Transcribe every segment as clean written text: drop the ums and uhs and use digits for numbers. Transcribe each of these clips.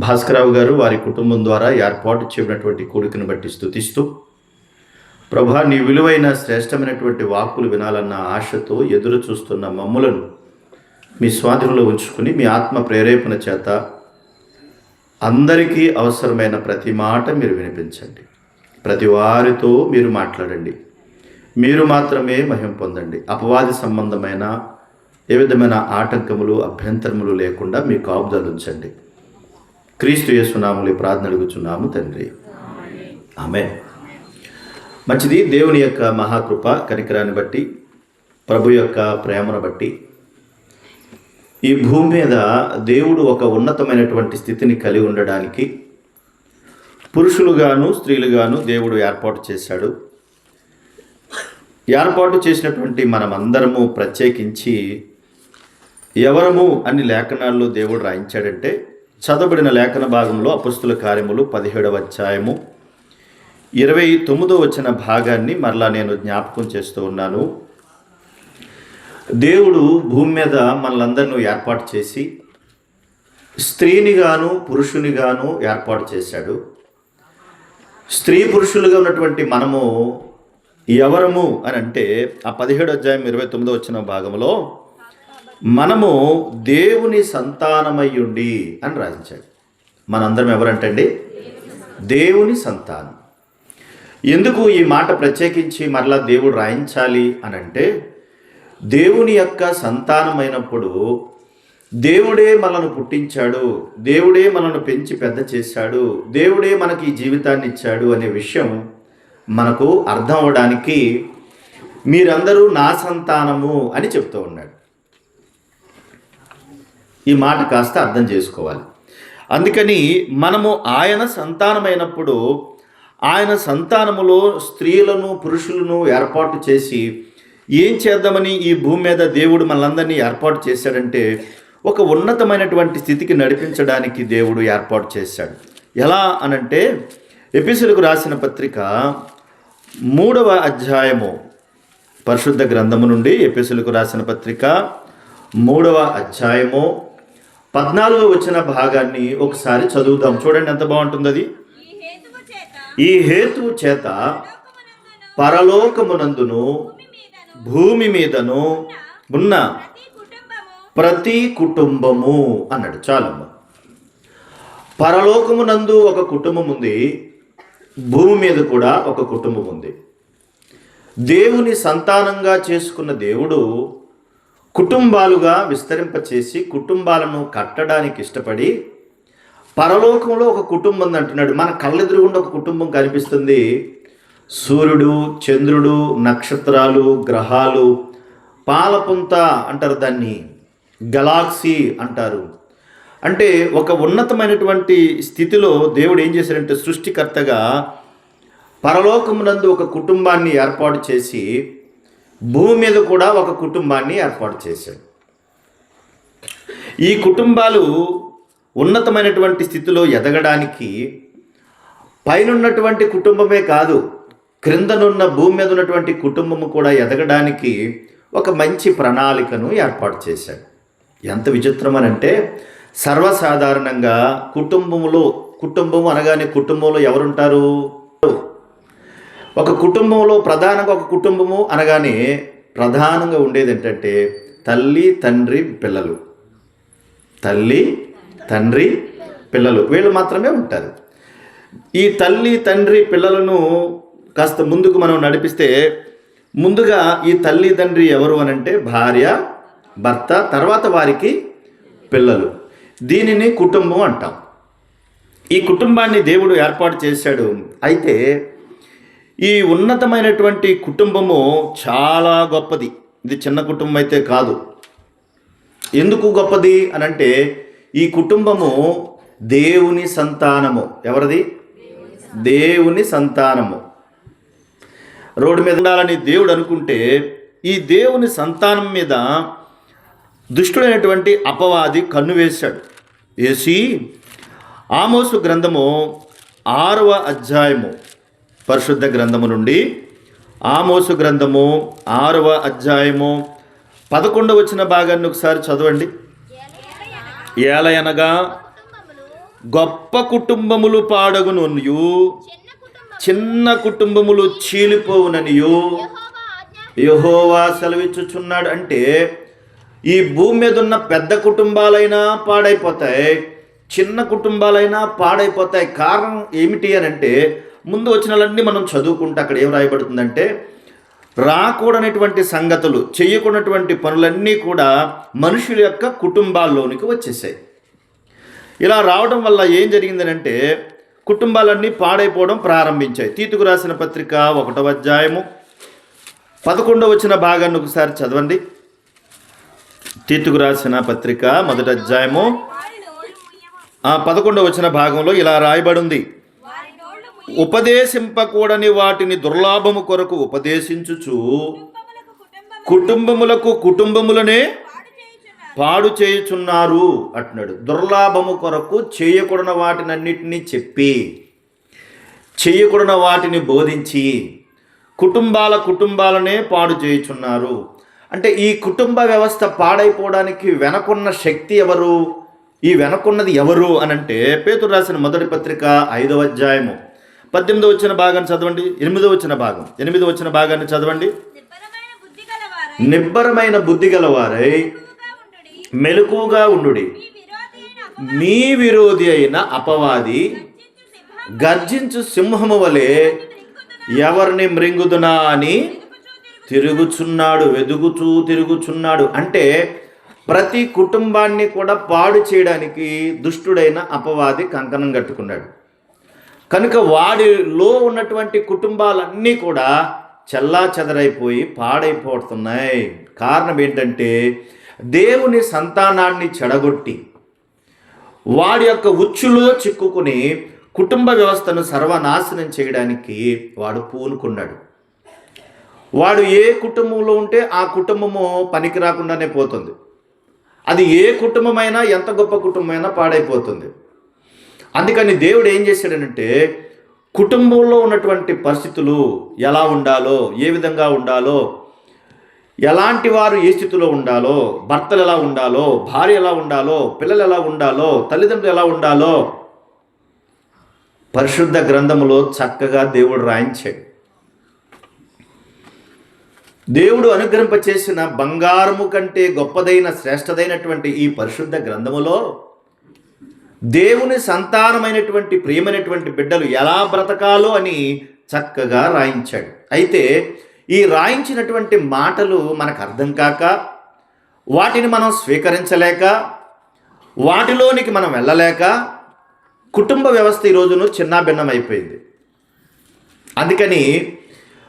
భాస్కరరావు గారు వారి కుటుంబం ద్వారా ఏర్పాటు చేయబడినటువంటి కూడికను బట్టి స్తుతిస్తూ, ప్రభా నీ విలువైన శ్రేష్టమైనటువంటి వాక్కులు వినాలన్న ఆశతో ఎదురు చూస్తున్న మమ్ములను మీ స్వాధీనంలో ఉంచుకుని మీ ఆత్మ ప్రేరేపణ చేత అందరికీ అవసరమైన ప్రతి మాట మీరు వినిపించండి. ప్రతి వారితో మీరు మాట్లాడండి. మీరు మాత్రమే మహిమ పొందండి. అపవాది సంబంధమైన ఏ విధమైన ఆటంకములు అభ్యంతరములు లేకుండా మీ కాపుదలు ఉంచండి. క్రీస్తు యేసు నామములో ప్రార్థన అడుగుచున్నాము తండ్రి, ఆమేన్. మంచిది. దేవుని యొక్క మహాకృప కనికరాన్ని బట్టి, ప్రభు యొక్క ప్రేమను బట్టి ఈ భూమి మీద దేవుడు ఒక ఉన్నతమైనటువంటి స్థితిని కలిగి ఉండడానికి పురుషులుగాను స్త్రీలుగాను దేవుడు ఏర్పాటు చేశాడు. ఏర్పాటు చేసినటువంటి మనమందరము ప్రత్యేకించి ఎవరము అని లేఖనాల్లో దేవుడు రాయించాడంటే, చదవబడిన లేఖన భాగంలో అపొస్తలుల కార్యములు 17వ అధ్యాయము 29వ వచన భాగాన్ని మరలా నేను జ్ఞాపకం చేస్తూ ఉన్నాను. దేవుడు భూమి మీద మనలందరినీ ఏర్పాటు చేసి స్త్రీనిగాను పురుషునిగాను ఏర్పాటు చేశాడు. స్త్రీ పురుషులుగా ఉన్నటువంటి మనము ఎవరము అని అంటే ఆ 17వ అధ్యాయం 29వ వచన భాగంలో మనము దేవుని సంతానమయ్యుండి అని రాయించాడు. మనందరం ఎవరంటండి? దేవుని సంతానం. ఎందుకు ఈ మాట ప్రత్యేకించి మరలా దేవుడు రాయించాలి అని అంటే, దేవుని యొక్క సంతానమైనప్పుడు దేవుడే మనల్ని పుట్టించాడు, దేవుడే మనల్ని పెంచి పెద్ద చేశాడు, దేవుడే మనకి ఈ జీవితాన్ని ఇచ్చాడు అనే విషయం మనకు అర్థం అవ్వడానికి మీరందరూ నా సంతానము అని చెప్తూ ఉన్నాడు. ఈ మాట కాస్త అర్థం చేసుకోవాలి. అందుకని మనము ఆయన సంతానమైనప్పుడు ఆయన సంతానములో స్త్రీలను పురుషులను ఏర్పాటు చేసి ఏం చేద్దామని ఈ భూమి మీద దేవుడు మనలందరినీ ఏర్పాటు చేశాడంటే, ఒక ఉన్నతమైనటువంటి స్థితికి నడిపించడానికి దేవుడు ఏర్పాటు చేశాడు. ఎలా అనంటే, ఎఫెసీయులకు రాసిన పత్రిక 3వ అధ్యాయము పరిశుద్ధ గ్రంథము నుండి ఎఫెసీయులకు రాసిన పత్రిక 3వ అధ్యాయము 14వ వచన భాగాన్ని ఒకసారి చదువుదాం. చూడండి ఎంత బాగుంటుంది అది. ఈ హేతువు చేత పరలోకమునందును భూమి మీదను ఉన్న ప్రతి కుటుంబము అన్నాడు. చాలమ్మ. పరలోకమునందు ఒక కుటుంబం ఉంది, భూమి మీద కూడా ఒక కుటుంబం ఉంది. దేవుని సంతానంగా చేసుకున్న దేవుడు కుటుంబాలుగా విస్తరింపచేసి కుటుంబాలను కట్టడానికి ఇష్టపడి పరలోకంలో ఒక కుటుంబం ఉంది అంటున్నాడు. మన కళ్ళెదురుగుండా ఒక కుటుంబం కనిపిస్తుంది. సూర్యుడు, చంద్రుడు, నక్షత్రాలు, గ్రహాలు, పాలపుంత అంటారు, దాన్ని గెలాక్సీ అంటారు. అంటే ఒక ఉన్నతమైనటువంటి స్థితిలో దేవుడు ఏం చేశాడంటే, సృష్టికర్తగా పరలోకమునందు ఒక కుటుంబాన్ని ఏర్పాటు చేసి భూమి మీద కూడా ఒక కుటుంబాన్ని ఏర్పాటు చేశాడు. ఈ కుటుంబాలు ఉన్నతమైనటువంటి స్థితిలో ఎదగడానికి పైనున్నటువంటి కుటుంబమే కాదు, క్రిందనున్న భూమి మీద ఉన్నటువంటి కుటుంబము కూడా ఎదగడానికి ఒక మంచి ప్రణాళికను ఏర్పాటు చేశాడు. ఎంత విచిత్రం అని అంటే, సర్వసాధారణంగా కుటుంబము అనగానే కుటుంబంలో ఎవరుంటారు? ఒక కుటుంబంలో ప్రధానంగా ఒక కుటుంబము అనగానే ప్రధానంగా ఉండేది ఏంటంటే తల్లి, తండ్రి, పిల్లలు. తల్లి, తండ్రి, పిల్లలు, వీళ్ళు మాత్రమే ఉంటారు. ఈ తల్లి, తండ్రి, పిల్లలను కాస్త ముందుకు మనం నడిపిస్తే, ముందుగా ఈ తల్లి తండ్రి ఎవరు అనంటే భార్య, భర్త, తర్వాత వారికి పిల్లలు. దీనిని కుటుంబం అంటాం. ఈ కుటుంబాన్ని దేవుడు ఏర్పాటు చేశాడు. అయితే ఈ ఉన్నతమైనటువంటి కుటుంబము చాలా గొప్పది. ఇది చిన్న కుటుంబం అయితే కాదు. ఎందుకు గొప్పది అనంటే, ఈ కుటుంబము దేవుని సంతానము. ఎవరిది? దేవుని సంతానము. రోడ్డు మీద ఉండాలని దేవుడు అనుకుంటే, ఈ దేవుని సంతానం మీద దుష్టుడైనటువంటి అపవాది కన్ను వేశాడు. వేసి ఆమోసు గ్రంథము 6వ అధ్యాయము పరిశుద్ధ గ్రంథము నుండి ఆమోసు గ్రంథము 6వ అధ్యాయము 11వ వచన భాగాన్ని ఒకసారి చదవండి. ఏలయనగా గొప్ప కుటుంబములు పాడగుననియు చిన్న కుటుంబములు చీలిపోవుననియు యెహోవా సెలవిచ్చుచున్నాడు. అంటే ఈ భూమి మీద ఉన్న పెద్ద కుటుంబాలైనా పాడైపోతాయి, చిన్న కుటుంబాలైనా పాడైపోతాయి. కారణం ఏమిటి అని అంటే, ముందు వచ్చినవన్నీ మనం చదువుకుంటే అక్కడ ఏం రాయబడుతుందంటే, రాకూడనటువంటి సంగతులు, చేయకూడనటువంటి పనులన్నీ కూడా మనుషుల యొక్క కుటుంబాల్లోనికి వచ్చేసాయి. ఇలా రావడం వల్ల ఏం జరిగిందనంటే కుటుంబాలన్నీ పాడైపోవడం ప్రారంభించాయి. తీతుకు రాసిన పత్రిక 1వ అధ్యాయము 11వ వచన భాగాన్ని ఒకసారి చదవండి. తీతుకు రాసిన పత్రిక 1వ అధ్యాయము 11వ వచన భాగంలో ఇలా రాయబడింది, ఉపదేశింపకూడని వాటిని దుర్లాభము కొరకు ఉపదేశించుచు కుటుంబములనే పాడు చేయుచున్నారు అంటున్నాడు. దుర్లాభము కొరకు చేయకూడని వాటినన్నిటినీ చెప్పి, చేయకూడని వాటిని బోధించి కుటుంబాలనే పాడు చేయుచున్నారు. అంటే ఈ కుటుంబ వ్యవస్థ పాడైపోవడానికి వెనకున్న శక్తి ఎవరు, ఈ వెనకున్నది ఎవరు అని అంటే, పేతురు రాసిన మొదటి పత్రిక 5వ అధ్యాయము 18వ వచన భాగాన్ని చదవండి. 8వ వచన భాగాన్ని చదవండి. నిబ్బరమైన బుద్ధి గలవారై మెలకుగా ఉండుడి, మీ విరోధి అయిన అపవాది గర్జించు సింహము వలె ఎవరిని మృంగుదునా అని తిరుగుచున్నాడు. అంటే ప్రతి కుటుంబాన్ని కూడా పాడు చేయడానికి దుష్టుడైన అపవాది కంకణం కట్టుకున్నాడు. కనుక వాడిలో ఉన్నటువంటి కుటుంబాలన్నీ కూడా చెల్లాచెదరైపోయి పాడైపోతున్నాయి. కారణం ఏంటంటే, దేవుని సంతానాన్ని చెడగొట్టి వాడి యొక్క ఉచ్చులో చిక్కుకుని కుటుంబ వ్యవస్థను సర్వనాశనం చేయడానికి వాడు పూనుకున్నాడు. వాడు ఏ కుటుంబంలో ఉంటే ఆ కుటుంబము పనికి రాకుండానే పోతుంది. అది ఏ కుటుంబమైనా, ఎంత గొప్ప కుటుంబమైనా పాడైపోతుంది. అందుకని దేవుడు ఏం చేశాడనంటే, కుటుంబంలో ఉన్నటువంటి పరిస్థితులు ఎలా ఉండాలో, ఏ విధంగా ఉండాలో, ఎలాంటి వారు ఏ స్థితిలో ఉండాలో, భర్తలు ఎలా ఉండాలో, భార్య ఎలా ఉండాలో, పిల్లలు ఎలా ఉండాలో, తల్లిదండ్రులు ఎలా ఉండాలో పరిశుద్ధ గ్రంథములో చక్కగా దేవుడు రాయించాడు. దేవుడు అనుగ్రహింపచేసిన బంగారము కంటే గొప్పదైన శ్రేష్టదైనటువంటి ఈ పరిశుద్ధ గ్రంథములో దేవుని సంతానమైనటువంటి ప్రియమైనటువంటి బిడ్డలు ఎలా బ్రతకాలో అని చక్కగా రాయించాడు. అయితే ఈ రాయించినటువంటి మాటలు మనకు అర్థం కాక, వాటిని మనం స్వీకరించలేక, వాటిలోనికి మనం వెళ్ళలేక కుటుంబ వ్యవస్థ ఈ రోజును చిన్నాభిన్నమైపోయింది. అందుకని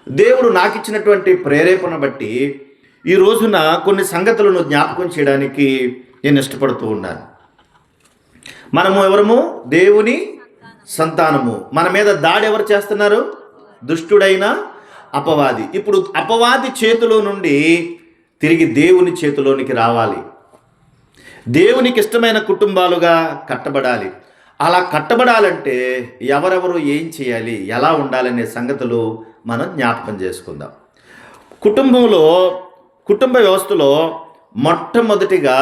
దేవుడు నాకు ఇచ్చినటువంటి ప్రేరేపణ బట్టి ఈ రోజున కొన్ని సంగతులను జ్ఞాపకం చేయడానికి నేను ఇష్టపడుతూ ఉన్నాను. మనము ఎవరము? దేవుని సంతానము. మన మీద దాడి ఎవరు చేస్తున్నారు? దుష్టుడైన అపవాది. ఇప్పుడు అపవాది చేతిలో నుండి తిరిగి దేవుని చేతిలోనికి రావాలి. దేవునికి ఇష్టమైన కుటుంబాలుగా కట్టబడాలి. అలా కట్టబడాలంటే ఎవరెవరు ఏం చేయాలి, ఎలా ఉండాలనే సంగతులు మనం జ్ఞాపకం చేసుకుందాం. కుటుంబ వ్యవస్థలో మొట్టమొదటిగా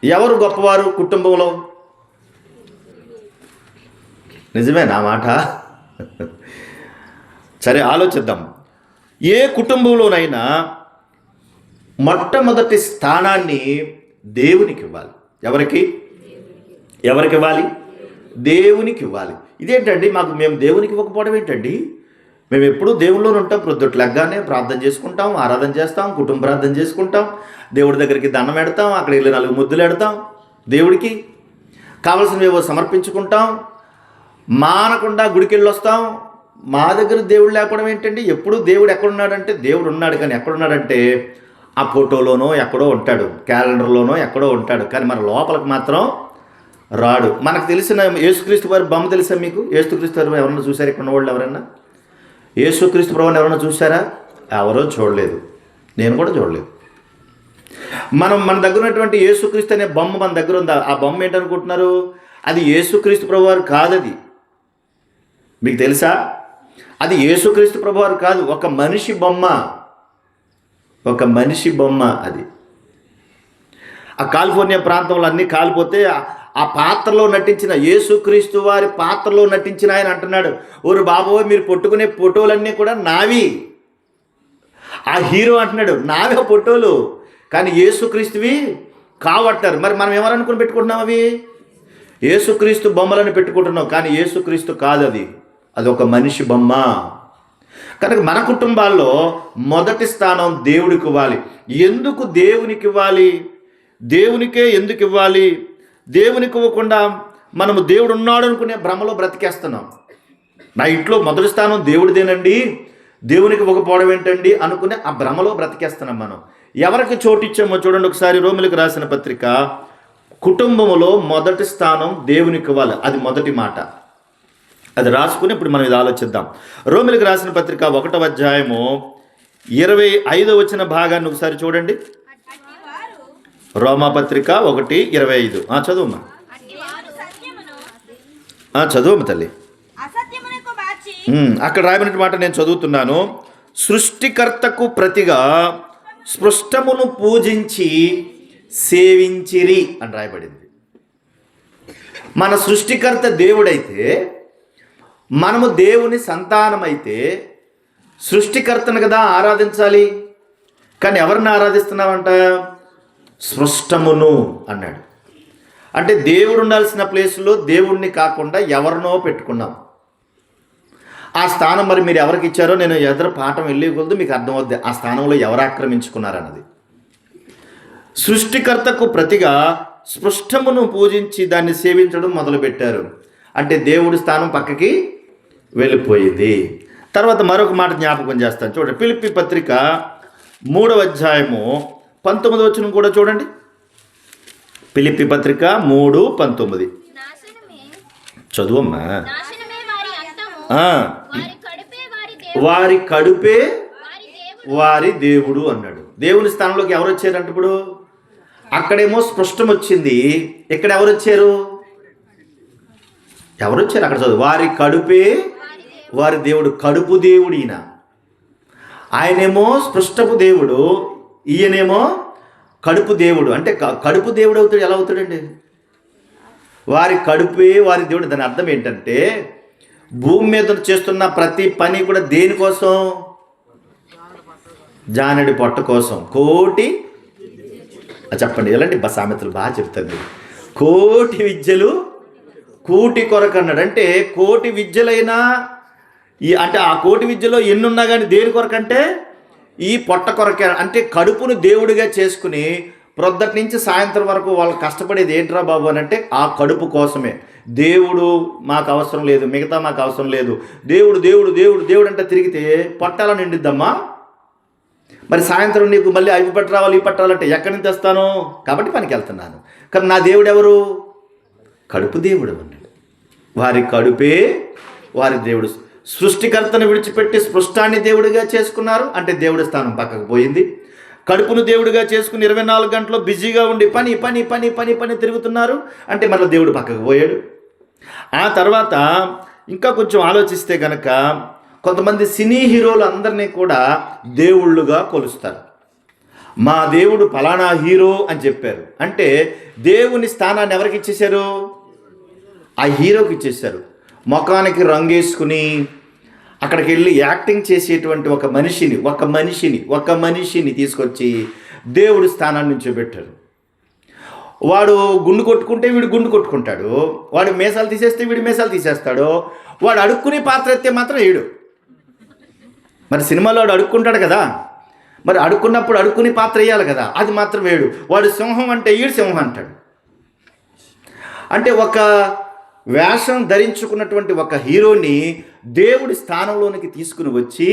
ఎవరు గొప్పవారు కుటుంబంలో? నిజమే నా మాట? సరే ఆలోచిద్దాం. ఏ కుటుంబంలోనైనా మొట్టమొదటి స్థానాన్ని దేవునికి ఇవ్వాలి. ఎవరికి ఇవ్వాలి? దేవునికి ఇవ్వాలి. ఇదేంటండి మేము దేవునికి ఇవ్వకపోవడం ఏంటండి? మేము ఎప్పుడూ దేవుళ్ళలోనే ఉంటాం. ప్రొద్దుట లెగ్గానే ప్రార్థన చేసుకుంటాం, ఆరాధన చేస్తాం, కుటుంబ ప్రార్థన చేసుకుంటాం, దేవుడి దగ్గరికి దండం పెడతాం, అక్కడ వెళ్ళి 4 ముద్దులు పెడతాం, దేవుడికి కావలసినవేవో సమర్పించుకుంటాం, మానకుండా గుడికి వెళ్ళి వస్తాం. మా దగ్గర దేవుడు లేకపోవడం ఏంటండి? ఎప్పుడు దేవుడు ఎక్కడున్నాడంటే దేవుడు ఉన్నాడు, కానీ ఎక్కడున్నాడంటే ఆ ఫోటోలోనో ఎక్కడో ఉంటాడు, క్యాలెండర్లోనో ఎక్కడో ఉంటాడు, కానీ మన లోపలికి మాత్రం రాడు. మనకు తెలిసిన యేసుక్రీస్తు వారి బొమ్మ తెలుసా మీకు? యేసుక్రీస్తు వారు ఎవరన్నా చూసారు? ఇక్కడ ఉన్నవాళ్ళు ఎవరన్నా యేసుక్రీస్తు ప్రభువుని ఎవరన్నా చూసారా? ఎవరో చూడలేదు, నేను కూడా చూడలేదు. మన దగ్గర ఉన్నటువంటి యేసుక్రీస్తు అనే బొమ్మ మన దగ్గర ఉందా? ఆ బొమ్మ ఏంటనుకుంటున్నారు? అది యేసుక్రీస్తు ప్రభువారు కాదది. మీకు తెలుసా? అది యేసుక్రీస్తు ప్రభువారు కాదు, ఒక మనిషి బొమ్మ అది. ఆ కాలిఫోర్నియా ప్రాంతంలో అన్నీ కాలిపోతే ఆ పాత్రలో నటించిన యేసుక్రీస్తు వారి పాత్రలో నటించిన ఆయన అంటున్నాడు, ఓరు బాబోయ్ మీరు పట్టుకునే ఫోటోలన్నీ కూడా నావి. ఆ హీరో అంటున్నాడు నావే ఫోటోలు, కానీ యేసుక్రీస్తువి కావట్టారు. మరి మనం ఎవరనుకుని పెట్టుకుంటున్నాం? అవి యేసుక్రీస్తు బొమ్మలను పెట్టుకుంటున్నాం, కానీ యేసుక్రీస్తు కాదు, అది ఒక మనిషి బొమ్మ. కనుక మన కుటుంబాల్లో మొదటి స్థానం దేవుడికి ఇవ్వాలి. ఎందుకు దేవునికి ఇవ్వాలి? దేవునికే ఎందుకు ఇవ్వాలి? దేవునికి ఇవ్వకుండా మనము దేవుడు ఉన్నాడు అనుకునే భ్రమలో బ్రతికేస్తున్నాం. నా ఇంట్లో మొదటి స్థానం దేవుడిదేనండి, దేవునికి ఇవ్వకపోవడం ఏంటండి అనుకునే ఆ భ్రమలో బ్రతికేస్తున్నాం మనం. ఎవరికి చోటిచ్చామో చూడండి ఒకసారి. రోమిలకు రాసిన పత్రిక, కుటుంబంలో మొదటి స్థానం దేవునికి ఇవ్వాలి, అది మొదటి మాట. అది రాసుకుని ఇప్పుడు మనం ఇది ఆలోచిద్దాం. రోమిలకు రాసిన పత్రిక 1వ అధ్యాయము 25వ వచన భాగాన్ని ఒకసారి చూడండి. రోమా పత్రిక 1:25. చదువమ్మా, చదువమ్మ తల్లి. అక్కడ రాయబడిన మాట నేను చదువుతున్నాను. సృష్టికర్తకు ప్రతిగా స్పృష్టమును పూజించి సేవించిరి అని రాయబడింది. మన సృష్టికర్త దేవుడైతే, మనము దేవుని సంతానమైతే సృష్టికర్తను కదా ఆరాధించాలి. కానీ ఎవరిని ఆరాధిస్తున్నామంట? స్పృష్టమును అన్నాడు. అంటే దేవుడు ఉండాల్సిన ప్లేస్లో దేవుణ్ణి కాకుండా ఎవరినో పెట్టుకున్నాం. ఆ స్థానం మరి మీరు ఎవరికి ఇచ్చారో నేను ఎదురు పాఠం వెళ్ళే కొద్ది మీకు అర్థమవుద్ది ఆ స్థానంలో ఎవరు ఆక్రమించుకున్నారన్నది. సృష్టికర్తకు ప్రతిగా స్పృష్టమును పూజించి దాన్ని సేవించడం మొదలుపెట్టారు. అంటే దేవుడి స్థానం పక్కకి వెళ్ళిపోయింది. తర్వాత మరొక మాట జ్ఞాపకం చేస్తాను చూడండి. ఫిలిప్పీ పత్రిక 3వ అధ్యాయము 19వ వచనం కూడా చూడండి. ఫిలిప్పీ పత్రిక 3:19 చదువమ్మా. వారి కడుపే వారి దేవుడు అన్నాడు. దేవుని స్థానంలోకి ఎవరు వచ్చారంటే ఇప్పుడు అక్కడేమో స్పృష్టం వచ్చింది, ఇక్కడ ఎవరు వచ్చారు? అక్కడ చదువు. వారి కడుపే వారి దేవుడు, కడుపు దేవుడు ఈయన. ఆయనేమో స్పృష్టపు దేవుడు, ఈయనేమో కడుపు దేవుడు. అంటే కడుపు దేవుడు అవుతాడు. ఎలా అవుతాడండి? వారి కడుపే వారి దేవుడు. దాని అర్థం ఏంటంటే భూమి మీద చేస్తున్న ప్రతి పని కూడా దేనికోసం? జానడి పొట్ట కోసం. కోటి చెప్పండి, ఎలాంటి సామెతలు బాగా చెప్తారు. కోటి విద్యలు కూటి కొరకు అన్నాడు. అంటే కోటి విద్యలైనా అంటే ఆ కోటి విద్యలో ఎన్నున్నా కానీ దేని కొరకంటే ఈ పొట్ట కొరకే. అంటే కడుపును దేవుడిగా చేసుకుని ప్రొద్దటి నుంచి సాయంత్రం వరకు వాళ్ళు కష్టపడేది ఏంట్రా బాబు అని అంటే ఆ కడుపు కోసమే. దేవుడు మాకు అవసరం లేదు, మిగతా మాకు అవసరం లేదు, దేవుడు దేవుడు దేవుడు దేవుడు అంటే తిరిగితే పొట్టాల నిండిద్దమ్మా. మరి సాయంత్రం నీకు మళ్ళీ అవి పట్టు రావాలి, ఈ పట్టాలంటే ఎక్కడి నుంచి తెస్తాను? కాబట్టి పనికి వెళ్తున్నాను. కానీ నా దేవుడు ఎవరు? కడుపు దేవుడు అన్నాడు. వారి కడుపే వారి దేవుడు. సృష్టికర్తను విడిచిపెట్టి స్పృష్టాన్ని దేవుడిగా చేసుకున్నారు, అంటే దేవుడి స్థానం పక్కకు పోయింది. కడుపును దేవుడిగా చేసుకుని 24 గంటలు బిజీగా ఉండి పని పని పని పని పని తిరుగుతున్నారు, అంటే మళ్ళీ దేవుడు పక్కకు పోయాడు. ఆ తర్వాత ఇంకా కొంచెం ఆలోచిస్తే కనుక కొంతమంది సినీ హీరోలు అందరినీ కూడా దేవుళ్ళుగా కొలుస్తారు. మా దేవుడు ఫలానా హీరో అని చెప్పారు. అంటే దేవుని స్థానాన్ని ఎవరికి ఇచ్చేశారు? ఆ హీరోకి ఇచ్చేశారు. ముఖానికి రంగేసుకుని అక్కడికి వెళ్ళి యాక్టింగ్ చేసేటువంటి ఒక మనిషిని తీసుకొచ్చి దేవుడి స్థానాన్ని నుంచోబెట్టారు. వాడు గుండు కొట్టుకుంటే వీడు గుండు కొట్టుకుంటాడు, వాడు మేసాలు తీసేస్తే వీడు మేసాలు తీసేస్తాడు, వాడు అడుక్కునే పాత్ర ఎత్తే మాత్రం వీడు. మరి సినిమాలో వాడు అడుక్కుంటాడు కదా, మరి అడుక్కున్నప్పుడు అడుక్కునే పాత్ర వేయాలి కదా, అది మాత్రం వేడు. వాడు సింహం అంటే వీడు సింహం అంటాడు. అంటే ఒక వేషం ధరించుకున్నటువంటి ఒక హీరోని దేవుడి స్థానంలోనికి తీసుకుని వచ్చి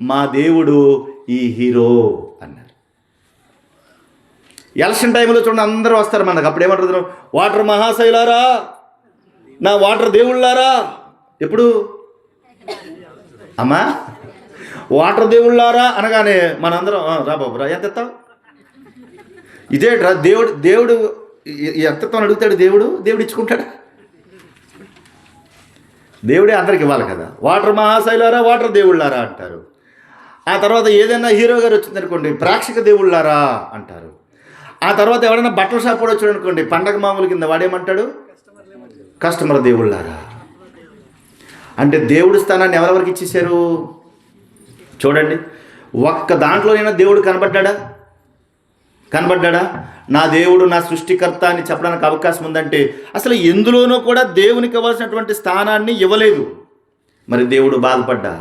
మా దేవుడు ఈ హీరో అన్నారు. ఎలక్షన్ టైంలో చూడండి అందరూ వస్తారు మనకు. అప్పుడు ఏమంటారు? వాటర్ మహాశైలారా, నా వాటర్ దేవుళ్ళారా. ఎప్పుడు అమ్మా వాటర్ దేవుళ్ళారా అనగానే మనందరం రా బాబు రా, ఎంత ఎత్తావు? ఇదే దేవుడు ఎంత ఎత్తామని అడుగుతాడు. దేవుడు ఇచ్చుకుంటాడు. దేవుడే అందరికి ఇవ్వాలి కదా. వాటర్ మహాశైలారా, వాటర్ దేవుళ్ళారా అంటారు. ఆ తర్వాత ఏదైనా హీరో గారు వచ్చిందనుకోండి, ప్రేక్షక దేవుళ్ళారా అంటారు. ఆ తర్వాత ఎవరైనా బట్టల షాప్ కూడా వచ్చాడు అనుకోండి, పండగ మామూలు కింద వాడేమంటాడు? కస్టమర్ దేవుళ్ళారా. అంటే దేవుడి స్థానాన్ని ఎవరెవరికి ఇచ్చేశారు చూడండి. ఒక్క దాంట్లోనైనా దేవుడు కనబడ్డా? నా దేవుడు నా సృష్టికర్త అని చెప్పడానికి అవకాశం ఉందంటే అసలు ఎందులోనూ కూడా దేవునికి ఇవ్వాల్సినటువంటి స్థానాన్ని ఇవ్వలేదు. మరి దేవుడు బాధపడ్డా?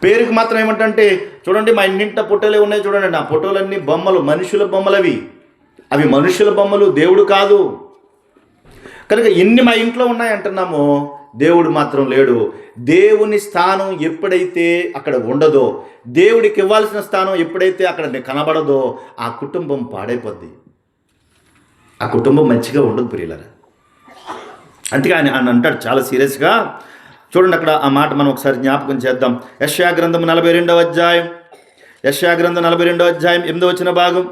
పేరుకి మాత్రం ఏమంటే చూడండి, మా ఇంటింట ఫోటోలే ఉన్నాయి చూడండి, నా ఫోటోలన్నీ బొమ్మలు, మనుషుల బొమ్మలు. అవి మనుషుల బొమ్మలు, దేవుడు కాదు. కనుక ఇన్ని మా ఇంట్లో ఉన్నాయంటున్నామో దేవుడు మాత్రం లేడు. దేవుని స్థానం ఎప్పుడైతే అక్కడ ఉండదో, దేవుడికి ఇవ్వాల్సిన స్థానం ఎప్పుడైతే అక్కడ కనబడదో ఆ కుటుంబం పాడైపోద్ది, ఆ కుటుంబం మంచిగా ఉండదు ప్రియులారా. అందుకే ఆయన అంటాడు చాలా సీరియస్గా. చూడండి అక్కడ ఆ మాట మనం ఒకసారి జ్ఞాపకం చేద్దాం. యెషయా గ్రంథం 42వ అధ్యాయం, యెషయా గ్రంథం 42వ అధ్యాయం 8వ వచన భాగం,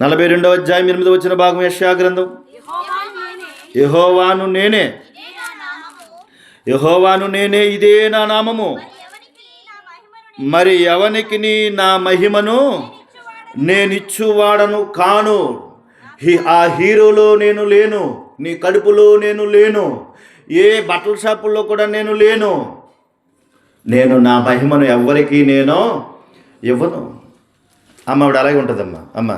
42వ అధ్యాయం 8వ వచన భాగం. యెషయా గ్రంథం, యెహోవాను నేనే, ఇదే నా నామము, మరి ఎవనికి నా మహిమను నేనిచ్చువాడను కాను. ఆ హీరోలో నేను లేను, నీ కడుపులో నేను లేను, ఏ బట్టల షాపుల్లో కూడా నేను లేను. నేను నా మహిమను ఎవరికి నేను ఇవ్వను. ఆవిడ అలాగే ఉంటుందమ్మా. అమ్మ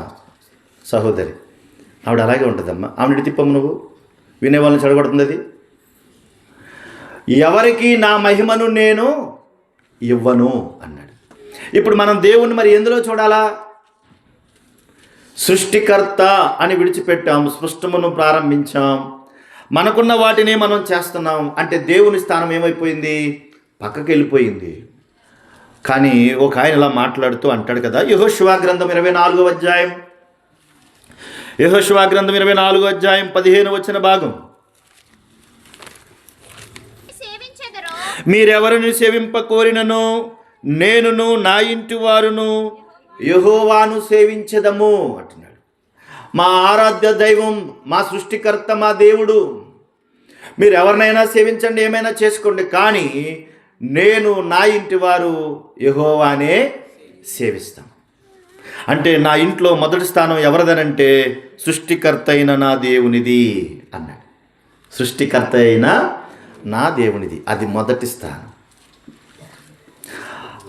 సహోదరి, ఆవిడ అలాగే ఉంటుందమ్మా. ఆవిడ తిప్పమ్మ, నువ్వు వినేవాళ్ళని చెడగొడుతుంది అది. ఎవరికి నా మహిమను నేను ఇవ్వను అన్నాడు. ఇప్పుడు మనం దేవుణ్ణి మరి ఎందులో చూడాలా? సృష్టికర్త అని విడిచిపెట్టాం, సృష్టమును ప్రారంభించాం, మనకున్న వాటిని మనం చేస్తున్నాం. అంటే దేవుని స్థానం ఏమైపోయింది? పక్కకి వెళ్ళిపోయింది. కానీ ఒక ఆయన ఇలా మాట్లాడుతూ అంటాడు కదా, యెహోషువ గ్రంథం 24వ అధ్యాయం, యెహోషువ గ్రంథం 24వ అధ్యాయం 15వ వచన భాగం. మీరెవరిని సేవింపకోరినను నేనును నా ఇంటి వారును యెహోవాను సేవించెదము అంటున్నాడు. మా ఆరాధ్య దైవం, మా సృష్టికర్త, మా దేవుడు. మీరు ఎవరినైనా సేవించండి, ఏమైనా చేసుకోండి, కానీ నేను నా ఇంటి వారు యెహోవానే సేవిస్తాం. అంటే నా ఇంట్లో మొదటి స్థానం ఎవరిదనంటే సృష్టికర్త అయిన నా దేవునిది అన్నాడు. సృష్టికర్త అయిన నా దేవునిది, అది మొదటి స్థానం.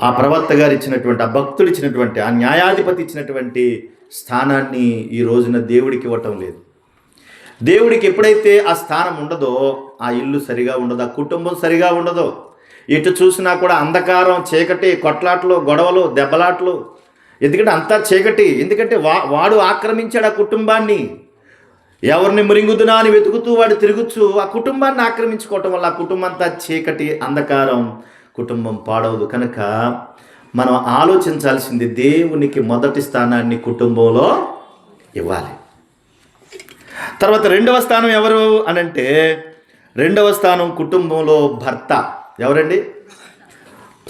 ఆ ప్రవక్త గారు ఇచ్చినటువంటి, ఆ భక్తులు ఇచ్చినటువంటి, ఆ న్యాయాధిపతి ఇచ్చినటువంటి స్థానాన్ని ఈ రోజున దేవుడికి ఇవ్వటం లేదు. దేవుడికి ఎప్పుడైతే ఆ స్థానం ఉండదో ఆ ఇల్లు సరిగా ఉండదు, ఆ కుటుంబం సరిగా ఉండదు. ఎటు చూసినా కూడా అంధకారం, చీకటి, కొట్లాట్లు, గొడవలు, దెబ్బలాట్లు. ఎందుకంటే అంతా చీకటి. ఎందుకంటే వాడు ఆక్రమించాడు ఆ కుటుంబాన్ని. ఎవరిని మురింగుదునా అని వెతుకుతూ వాడు తిరుగుతూ ఆ కుటుంబాన్ని ఆక్రమించుకోవటం వల్ల ఆ కుటుంబం అంతా చీకటి, అంధకారం, కుటుంబం పాడవదు. కనుక మనం ఆలోచించాల్సింది దేవునికి మొదటి స్థానాన్ని కుటుంబంలో ఇవ్వాలి. తర్వాత రెండవ స్థానం ఎవరు అనంటే, రెండవ స్థానం కుటుంబంలో భర్త. ఎవరండి?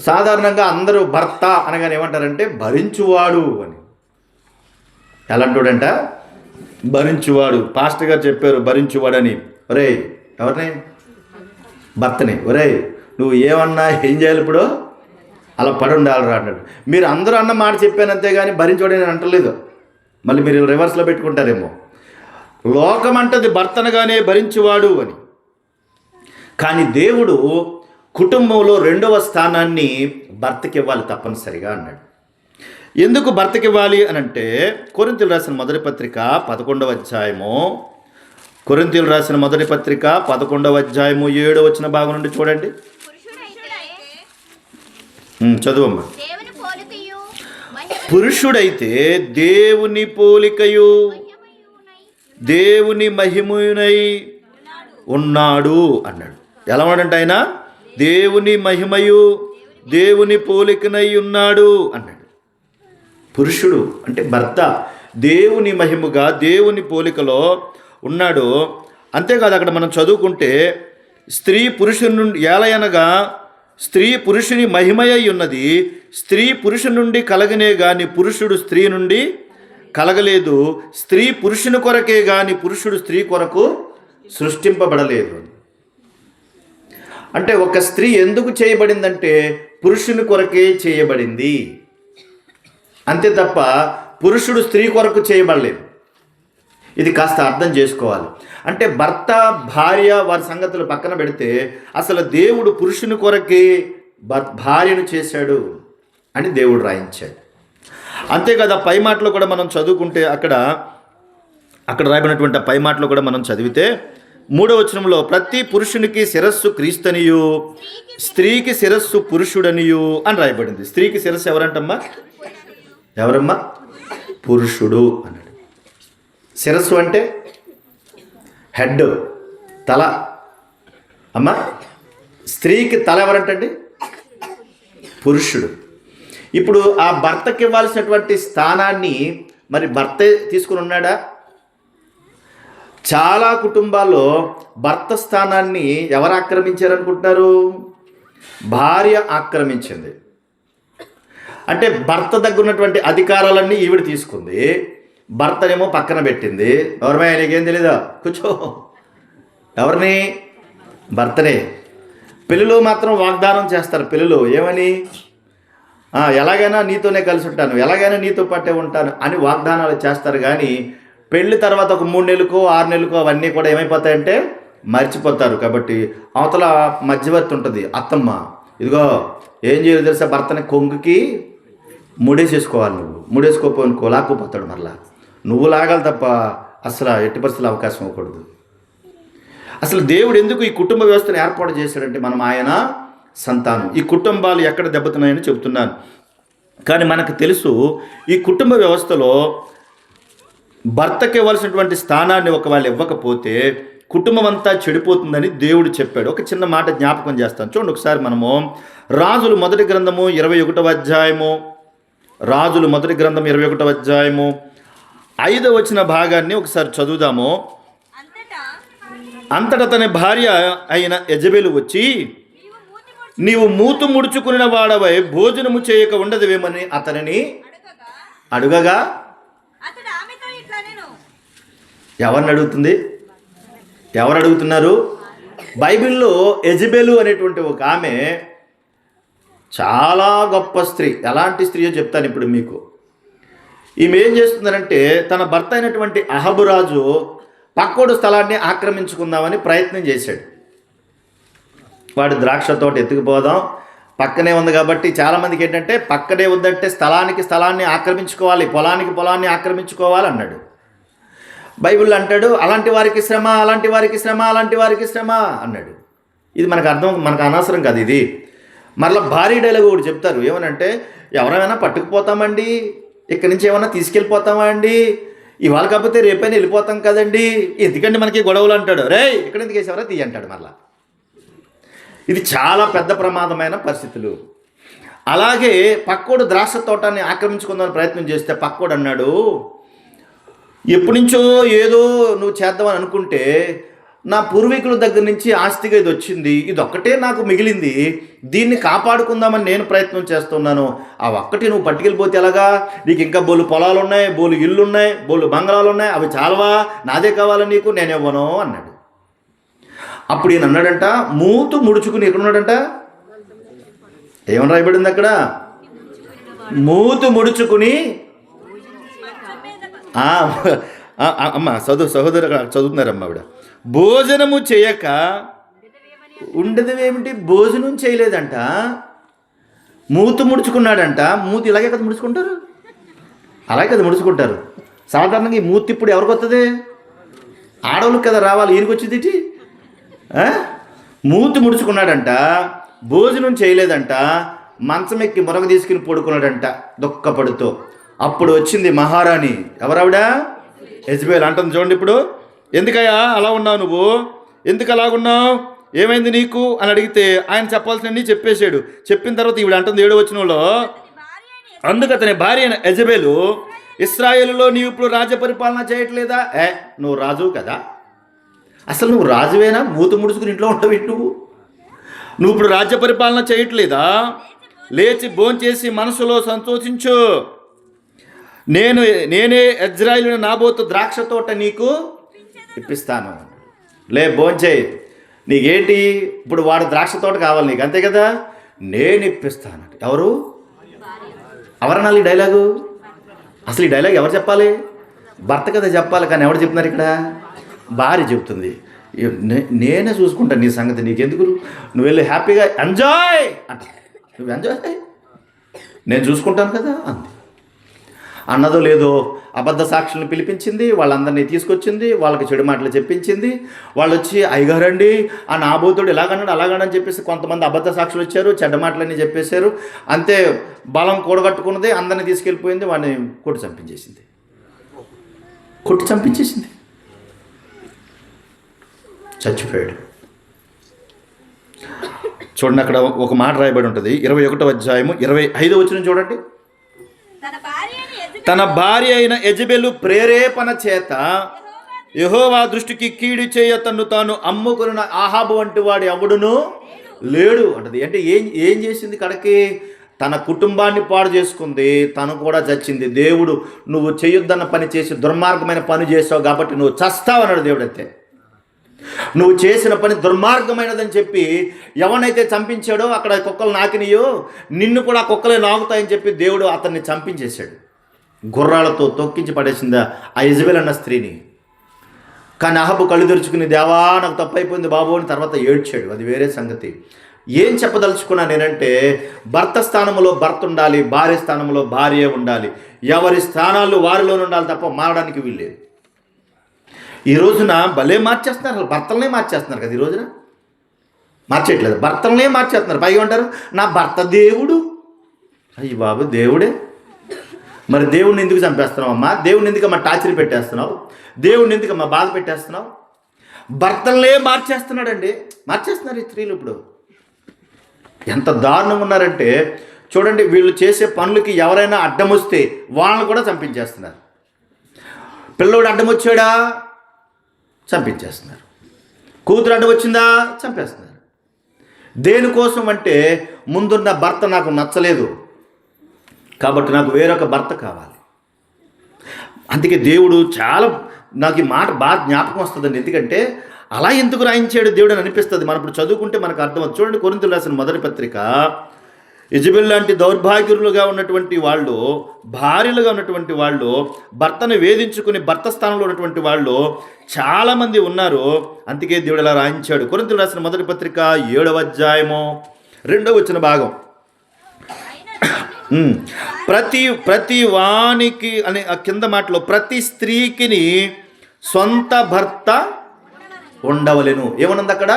సాధారణంగా అందరూ భర్త అనగానే ఏమంటారంటే భరించువాడు అని. ఎలాంటోడంట? భరించువాడు. పాస్టర్ గారు చెప్పారు భరించువాడని. ఒరే ఎవరిని? భర్తని. ఒరే నువ్వు ఏమన్నా ఏం చేయాలి ఇప్పుడు? అలా పడి ఉండాలి అన్నాడు. మీరు అందరూ అన్న మాట చెప్పానంతే కానీ భరించువాడని అంటలేదు. మళ్ళీ మీరు రివర్స్లో పెట్టుకుంటారేమో. లోకం అంటది భర్తనగానే భరించువాడు అని. కానీ దేవుడు కుటుంబంలో రెండవ స్థానాన్ని భర్తకి ఇవ్వాలి తప్పనిసరిగా అన్నాడు. ఎందుకు భర్తకి ఇవ్వాలి అని అంటే, కొరింథీయులు రాసిన మొదటి పత్రిక 11వ అధ్యాయము, కొరింథీయులు రాసిన మొదటి పత్రిక 11వ అధ్యాయము 7వ వచన భాగం నుండి చూడండి. చదువమ్మా. పురుషుడైతే దేవుని పోలికయు దేవుని మహిమయునై ఉన్నాడు అన్నాడు. ఎలా ఉన్నాడంటే ఆయన దేవుని మహిమయు దేవుని పోలికనై ఉన్నాడు అన్నాడు. పురుషుడు అంటే భర్త దేవుని మహిమగా దేవుని పోలికలో ఉన్నాడు. అంతేకాదు అక్కడ మనం చదువుకుంటే స్త్రీ పురుషుని నుండి ఏలయనగా స్త్రీ పురుషుని మహిమయై ఉన్నది, స్త్రీ పురుషుని నుండి కలగనే గాని పురుషుడు స్త్రీ నుండి కలగలేదు, స్త్రీ పురుషుని కొరకే గాని పురుషుడు స్త్రీ కొరకు సృష్టింపబడలేదు. అంటే ఒక స్త్రీ ఎందుకు చేయబడిందంటే పురుషుని కొరకే చేయబడింది, అంతే తప్ప పురుషుడు స్త్రీ కొరకు చేయబడలేదు. ఇది కాస్త అర్థం చేసుకోవాలి. అంటే భర్త భార్య వారి సంగతులు పక్కన పెడితే అసలు దేవుడు పురుషుని కొరకే భార్యను చేశాడు అని దేవుడు రాయించాడు. అంతేకాదు పై మాటలో కూడా మనం చదువుకుంటే అక్కడ రాయబడినటువంటి పై మాటలో కూడా మనం చదివితే 3వ వచనంలో ప్రతి పురుషునికి శిరస్సు క్రీస్తనియు స్త్రీకి శిరస్సు పురుషుడనియు అని రాయబడింది. స్త్రీకి శిరస్సు ఎవరమ్మా? పురుషుడు అన్నాడు. శిరస్సు అంటే హెడ్, తల. అమ్మా, స్త్రీకి తల ఎవరంటండి? పురుషుడు. ఇప్పుడు ఆ భర్తకి ఇవ్వాల్సినటువంటి స్థానాన్ని మరి భర్తే తీసుకుని ఉన్నాడా? చాలా కుటుంబాల్లో భర్త స్థానాన్ని ఎవరు ఆక్రమించారనుకుంటున్నారు? భార్య ఆక్రమించింది. అంటే భర్త దగ్గర ఉన్నటువంటి అధికారాలన్నీ ఈవిడ తీసుకుంది, భర్తనేమో పక్కన పెట్టింది. ఎవరమే నీకేం తెలీదా? కూర్చో. ఎవరిని? భర్తనే. పిల్లలు మాత్రం వాగ్దానం చేస్తారు. పిల్లలు ఏమని? ఎలాగైనా నీతోనే కలిసి ఉంటాను, ఎలాగైనా నీతో పాటే ఉంటాను అని వాగ్దానాలు చేస్తారు. కానీ పెళ్లి తర్వాత ఒక 3 నెలలకో 6 నెలలకో అవన్నీ కూడా ఏమైపోతాయంటే మర్చిపోతారు. కాబట్టి అవతల మధ్యవర్తి ఉంటుంది, అత్తమ్మ. ఇదిగో ఏం చేయాలి తెలుసా? భర్తని కొంగుకి ముడేసేసుకోవాలి. నువ్వు ముడేసుకోపోనుకో లాక్కుపోతాడు. మరలా నువ్వు లాగాలి తప్ప అసలు ఎట్టి పరిస్థితులు అవకాశం ఇవ్వకూడదు. అసలు దేవుడు ఎందుకు ఈ కుటుంబ వ్యవస్థను ఏర్పాటు చేశాడంటే మనం ఆయన సంతానం. ఈ కుటుంబాలు ఎక్కడ దెబ్బతున్నాయని చెబుతున్నాను. కానీ మనకు తెలుసు ఈ కుటుంబ వ్యవస్థలో భర్తకి ఇవ్వాల్సినటువంటి స్థానాన్ని ఒకవేళ ఇవ్వకపోతే కుటుంబం అంతా చెడిపోతుందని దేవుడు చెప్పాడు. ఒక చిన్న మాట జ్ఞాపకం చేస్తాను చూడండి ఒకసారి. మనము రాజులు మొదటి గ్రంథము 21వ అధ్యాయము, రాజులు మొదటి గ్రంథం 21వ అధ్యాయము 5వ వచన భాగాన్ని ఒకసారి చదువుదాము. అంతటా తన భార్య అయిన యెజబెలు వచ్చి, నీవు మూతు ముడుచుకున్న వాడవై భోజనము చేయక ఉండదువేమని అతనిని అడుగగా, ఎవరిని అడుగుతుంది? ఎవరు అడుగుతున్నారు? బైబిల్లో యెజబెలు అనేటువంటి ఒక ఆమె చాలా గొప్ప స్త్రీ. ఎలాంటి స్త్రీయో చెప్తాను ఇప్పుడు మీకు. ఈమె ఏం చేస్తుందంటే తన భర్త అయినటువంటి అహబు రాజు పక్కోడు స్థలాన్ని ఆక్రమించుకుందామని ప్రయత్నం చేశాడు. వాడు ద్రాక్ష తోట ఎత్తుకుపోదాం, పక్కనే ఉంది కాబట్టి చాలామందికి ఏంటంటే పక్కనే ఉందంటే స్థలాన్ని ఆక్రమించుకోవాలి, పొలాన్ని ఆక్రమించుకోవాలి అన్నాడు. బైబిల్ అంటాడు అలాంటి వారికి శ్రమ, అలాంటి వారికి శ్రమ, అలాంటి వారికి శ్రమ అన్నాడు. ఇది మనకు అనవసరం కాదు. ఇది మరలా భారీ డైలాగ్ ఒకటి చెప్తారు. ఏమనంటే ఎవరైనా పట్టుకుపోతామండి, ఇక్కడి నుంచి ఏమైనా తీసుకెళ్ళిపోతామా అండి, ఇవాళ కాకపోతే రేపైనా వెళ్ళిపోతాం కదండి, ఎందుకంటే మనకి గొడవలు అంటాడు. రే ఇక్కడ ఎందుకు వేసేవరా తీయ అంటాడు. మరలా ఇది చాలా పెద్ద ప్రమాదమైన పరిస్థితులు. అలాగే పక్కోడు ద్రాక్ష తోటాన్ని ఆక్రమించుకుందామని ప్రయత్నం చేస్తే పక్కోడు అన్నాడు, ఎప్పటి నుంచో ఏదో నువ్వు చేద్దామని అనుకుంటే నా పూర్వీకుల దగ్గర నుంచి ఆస్తిగా ఇది వచ్చింది, ఇది ఒక్కటే నాకు మిగిలింది, దీన్ని కాపాడుకుందామని నేను ప్రయత్నం చేస్తున్నాను. ఆ ఒక్కటి నువ్వు పట్టుకెళ్ళిపోతే ఎలాగా? నీకు ఇంకా బోలు పొలాలు ఉన్నాయి, బోలు ఇల్లు ఉన్నాయి, బోలు బంగ్లాలు ఉన్నాయి, అవి చాలవా? నాదే కావాలా నీకు? నేను ఇవ్వను అన్నాడు. అప్పుడు ఈయన అన్నాడంట, మూతు ముడుచుకుని. ఎక్కడున్నాడంట? ఏమని రాయబడింది అక్కడ? మూతు ముడుచుకుని. అమ్మ సహోదరు చదువుతున్నారమ్మ ఆవిడ. భోజనము చేయక ఉండేదేమిటి? భోజనం చేయలేదంట, మూతు ముడుచుకున్నాడంట. మూతి ఇలాగే కదా ముడుచుకుంటారు, అలాగే కదా ముడుచుకుంటారు. సాధారణంగా ఈ మూతి ఇప్పుడు ఎవరికి వస్తుంది? ఆడవాళ్ళకి కదా రావాలి, ఈయనకి వచ్చింది. మూతి ముడుచుకున్నాడంట, భోజనం చేయలేదంట, మంచం ఎక్కి మొరగ తీసుకుని పడుకున్నాడంట దుఃఖపడుతూ. అప్పుడు వచ్చింది మహారాణి. ఎవరావిడ? యెజబెల్ అంటుంది. చూడండి ఇప్పుడు, ఎందుకయ్యా అలా ఉన్నావు నువ్వు, ఎందుకు అలాగున్నావు, ఏమైంది నీకు అని అడిగితే ఆయన చెప్పాల్సినవన్నీ చెప్పేశాడు. చెప్పిన తర్వాత ఈవిడ అంటుంది 7వ వచనంలో, అందుకు అతని భార్య అయిన యెజబెలు, ఇశ్రాయేలులో నీవు ఇప్పుడు రాజ్య పరిపాలన చేయట్లేదా? నువ్వు రాజు కదా, అసలు నువ్వు రాజువేనా? మూతు ముడుచుకుని ఇంట్లో ఉంటావు నువ్వు ఇప్పుడు రాజ్య పరిపాలన చేయట్లేదా? లేచి భోంచేసి మనసులో సంతోషించు, నేనే యెజ్రెయేలు నాబోతు ద్రాక్ష తోట నీకు ఇప్పిస్తాను. లే భోంచేయి. నీకేంటి ఇప్పుడు? వాడు ద్రాక్ష తోట కావాలి నీకు, అంతే కదా, నేను ఇప్పిస్తాను. ఎవరనాలి ఈ డైలాగు? అసలు ఈ డైలాగ్ ఎవరు చెప్పాలి? భర్త కదా చెప్పాలి, కానీ ఎవరు చెప్తున్నారు ఇక్కడ? భార్య చెప్తుంది. నేనే చూసుకుంటాను నీ సంగతి, నీకెందుకు, నువ్వు వెళ్ళి హ్యాపీగా ఎంజాయ్ అంట. నువ్వు ఎంజాయ్, నేను చూసుకుంటాను కదా అంది. అన్నదో లేదో అబద్ధ సాక్షులను పిలిపించింది, వాళ్ళందరినీ తీసుకొచ్చింది, వాళ్ళకి చెడు మాటలు చెప్పించింది. వాళ్ళు వచ్చి అయ్యగారండి ఆ నాబోతుడు ఇలాగన్నాడు అలాగన్నాడు అని చెప్పేసి కొంతమంది అబద్ధ సాక్షులు వచ్చారు, చెడ్డ మాటలన్నీ చెప్పేశారు. అంతే, బలం కూడగట్టుకున్నది, అందరినీ తీసుకెళ్ళిపోయింది, వాడిని కొట్టి చంపించేసింది. చచ్చిపోయాడు. చూడండి, అక్కడ ఒక మాట రాయబడి ఉంటుంది, 21వ అధ్యాయము 25వ వచనం చూడండి. తన భార్య అయిన యెజెబెలు ప్రేరేపణ చేత యెహోవా దృష్టికి కీడు చేయ తన్ను తాను అమ్ముకున్న ఆహాబు వంటి వాడు ఎవడును లేడు అంటది. అంటే ఏం చేసింది? కడకి తన కుటుంబాన్ని పాడు చేసుకుంది, తను కూడా చచ్చింది. దేవుడు నువ్వు చేయొద్దన్న పని చేసి దుర్మార్గమైన పని చేసావు కాబట్టి నువ్వు చస్తావు అన్నాడు దేవుడు. అయితే నువ్వు చేసిన పని దుర్మార్గమైనదని చెప్పి ఎవనైతే చంపించాడో అక్కడ కుక్కలు నాకినయో నిన్ను కూడా కుక్కలే నాగుతాయని చెప్పి దేవుడు అతన్ని చంపించేశాడు. గుర్రాలతో తొక్కించి పడేసిందా ఆ యెజెబెల్ అన్న స్త్రీని. కానీ అహాబు కళ్ళు తెరుచుకుని, దేవా నాకు తప్పైపోయింది బాబు అని తర్వాత ఏడ్చాడు. అది వేరే సంగతి. ఏం చెప్పదలుచుకున్నా నేనంటే, భర్త స్థానంలో భర్త ఉండాలి, భార్య స్థానంలో భార్య ఉండాలి. ఎవరి స్థానాలు వారిలోనే ఉండాలి తప్ప మారడానికి వీల్లేదు. ఈ రోజున భలే మార్చేస్తున్నారు, భర్తలనే మార్చేస్తున్నారు కదా. ఈ రోజున మార్చేయట్లేదు, భర్తలనే మార్చేస్తున్నారు. పైగా ఉంటారు నా భర్త దేవుడు. అయ్యి బాబు, దేవుడే. మరి దేవుడిని ఎందుకు చంపేస్తున్నావు అమ్మా? దేవుడిని ఎందుకు అమ్మా టార్చర్ పెట్టేస్తున్నావు? దేవుడిని ఎందుకు అమ్మా బాధ పెట్టేస్తున్నావు? భర్తలనే మార్చేస్తున్నాడండి, మార్చేస్తున్నారు ఈ స్త్రీలు. ఇప్పుడు ఎంత దారుణంగా ఉన్నారంటే చూడండి, వీళ్ళు చేసే పనులకి ఎవరైనా అడ్డం వస్తే వాళ్ళని కూడా చంపించేస్తున్నారు. పిల్లోడు అడ్డం వచ్చాడా చంపించేస్తున్నారు, కూతురు అడ్డం వచ్చిందా చంపేస్తున్నారు. దేనికోసం అంటే, ముందున్న భర్త నాకు నచ్చలేదు కాబట్టి నాకు వేరొక భర్త కావాలి. అందుకే దేవుడు నాకు ఈ మాట బాగా జ్ఞాపకం వస్తుందండి. ఎందుకంటే అలా ఎందుకు రాయించాడు దేవుడు అని అనిపిస్తుంది. మనం ఇప్పుడు చదువుకుంటే మనకు అర్థమవుతుంది. చూడండి, కొరింథీయులకు రాసిన మొదటి పత్రిక. యెజెబెల్ లాంటి దౌర్భాగ్యులుగా ఉన్నటువంటి వాళ్ళు, భార్యలుగా ఉన్నటువంటి వాళ్ళు, భర్తను వేధించుకుని భర్త స్థానంలో ఉన్నటువంటి వాళ్ళు చాలామంది ఉన్నారు. అందుకే దేవుడు ఇలా రాయించాడు. కొరింథీయులకు రాసిన మొదటి పత్రిక 7వ అధ్యాయము 2వ వచన భాగం. ప్రతి వానికి అనే ఆ కింద మాటలో ప్రతి స్త్రీకిని సొంత భర్త ఉండవలెను. ఏమన్నది అక్కడ?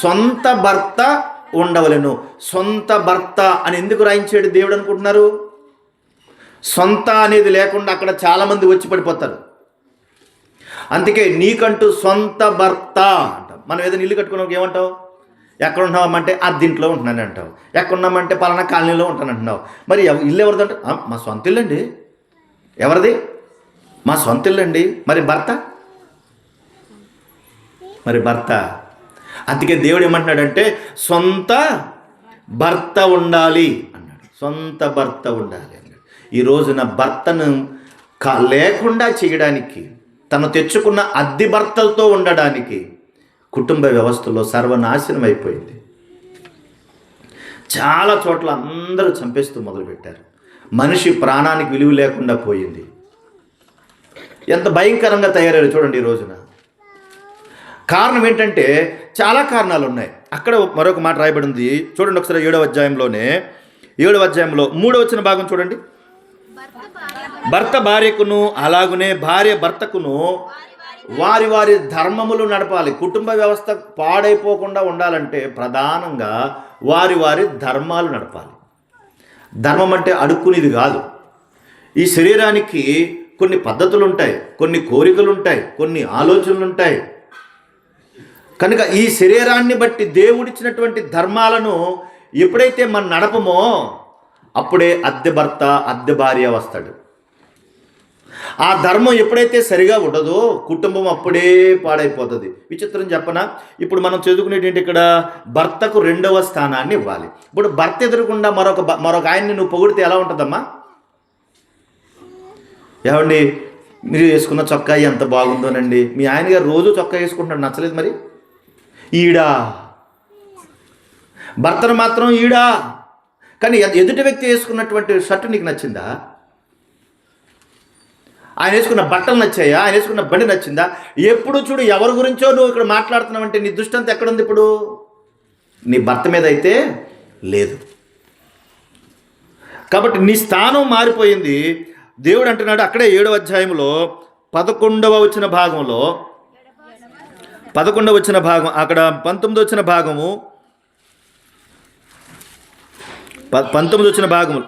సొంత భర్త ఉండవలెను. సొంత భర్త అని ఎందుకు రాయించాడు దేవుడు అనుకుంటున్నారు? సొంత అనేది లేకుండా అక్కడ చాలామంది వచ్చి పడిపోతారు. అందుకే నీకంటూ సొంత భర్త అంటాం. మనం ఏదైనా ఇల్లు కట్టుకున్నాక ఏమంటావు? ఎక్కడ ఉంటున్నామంటే అద్దీంట్లో ఉంటున్నాను అంటావు. ఎక్కడున్నామంటే పలానా కాలనీలో ఉంటాను అంటున్నావు. మరి ఇల్లు ఎవరిదంటే మా సొంత ఇల్లు అండి. ఎవరిది? మా సొంత ఇల్లు అండి. మరి భర్త అందుకే దేవుడు ఏమంటున్నాడంటే సొంత భర్త ఉండాలి అన్నాడు. సొంత భర్త ఉండాలి అన్నాడు. ఈ రోజున భర్తను లేకుండా చేయడానికి, తను తెచ్చుకున్న అద్దె భర్తలతో ఉండడానికి కుటుంబ వ్యవస్థలో సర్వనాశనం అయిపోయింది. చాలా చోట్ల అందరూ చంపేస్తూ మొదలుపెట్టారు. మనిషి ప్రాణానికి విలువ లేకుండా పోయింది. ఎంత భయంకరంగా తయారయ్యారు చూడండి ఈ రోజున. కారణం ఏంటంటే చాలా కారణాలు ఉన్నాయి. అక్కడ మరొక మాట రాయబడి ఉంది చూడండి ఒకసారి. 7వ అధ్యాయంలో 3వ వచన భాగం చూడండి. భర్త భార్యకును అలాగునే భార్య భర్తకును వారి వారి ధర్మములు నడపాలి. కుటుంబ వ్యవస్థ పాడైపోకుండా ఉండాలంటే ప్రధానంగా వారి వారి ధర్మాలు నడపాలి. ధర్మం అంటే అడుక్కునేది కాదు. ఈ శరీరానికి కొన్ని పద్ధతులు ఉంటాయి, కొన్ని కోరికలు ఉంటాయి, కొన్ని ఆలోచనలు ఉంటాయి. కనుక ఈ శరీరాన్ని బట్టి దేవుడిచ్చినటువంటి ధర్మాలను ఎప్పుడైతే మనం నడపమో అప్పుడే అద్దె భర్త అద్దె భార్య వస్తాడు. ఆ ధర్మం ఎప్పుడైతే సరిగా ఉండదో కుటుంబం అప్పుడే పాడైపోతుంది. విచిత్రం చెప్పనా, ఇప్పుడు మనం చదువుకునేటువంటి ఇక్కడ భర్తకు 2వ స్థానాన్ని ఇవ్వాలి. ఇప్పుడు భర్త ఎదురకుండా మరొక ఆయన్ని నువ్వు పొగిడితే ఎలా ఉంటుందమ్మా? ఏమండి మీరు వేసుకున్న చొక్కా ఎంత బాగుందోనండి, మీ ఆయన గారు రోజు చొక్కా వేసుకుంటున్నాడు, నచ్చలేదు మరి ఈడా. భర్తను మాత్రం ఈడా, కానీ ఎదుటి వ్యక్తి వేసుకున్నటువంటి షర్టు నీకు నచ్చిందా? ఆయన వేసుకున్న బట్టలు నచ్చాయా? ఆయన వేసుకున్న బండి నచ్చిందా? ఎప్పుడు చూడు ఎవరి గురించో నువ్వు ఇక్కడ మాట్లాడుతున్నావంటే నీ దృష్టి ఎక్కడుంది? ఇప్పుడు నీ భర్త మీద అయితే లేదు. కాబట్టి నీ స్థానం మారిపోయింది. దేవుడు అంటున్నాడు అక్కడే 7వ అధ్యాయంలో 11వ వచ్చిన భాగంలో, 11వ వచ్చిన భాగం, అక్కడ 19 వచ్చిన భాగము, 19 వచ్చిన భాగములు,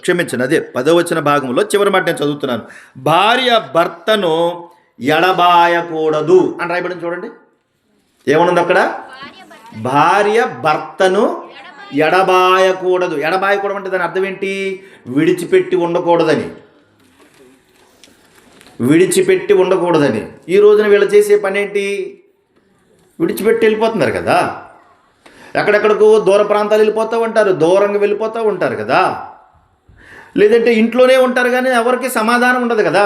క్షమించండి, అదే 10వ వచ్చిన భాగంలో చివరి మాట నేను చదువుతున్నాను. భార్య భర్తను ఎడబాయకూడదు అని రాయబడింది చూడండి. ఏమనుంది అక్కడ? భార్య భర్తను ఎడబాయకూడదు. ఎడబాయకూడదు అంటే దాని అర్థం ఏంటి? విడిచిపెట్టి ఉండకూడదని. విడిచిపెట్టి ఉండకూడదని. ఈ రోజున వీళ్ళు చేసే పని ఏంటి? విడిచిపెట్టి వెళ్ళిపోతున్నారు కదా, ఎక్కడెక్కడికో దూర ప్రాంతాలు వెళ్ళిపోతూ ఉంటారు, దూరంగా వెళ్ళిపోతూ ఉంటారు కదా. లేదంటే ఇంట్లోనే ఉంటారు కానీ ఎవరికి సమాధానం ఉండదు కదా.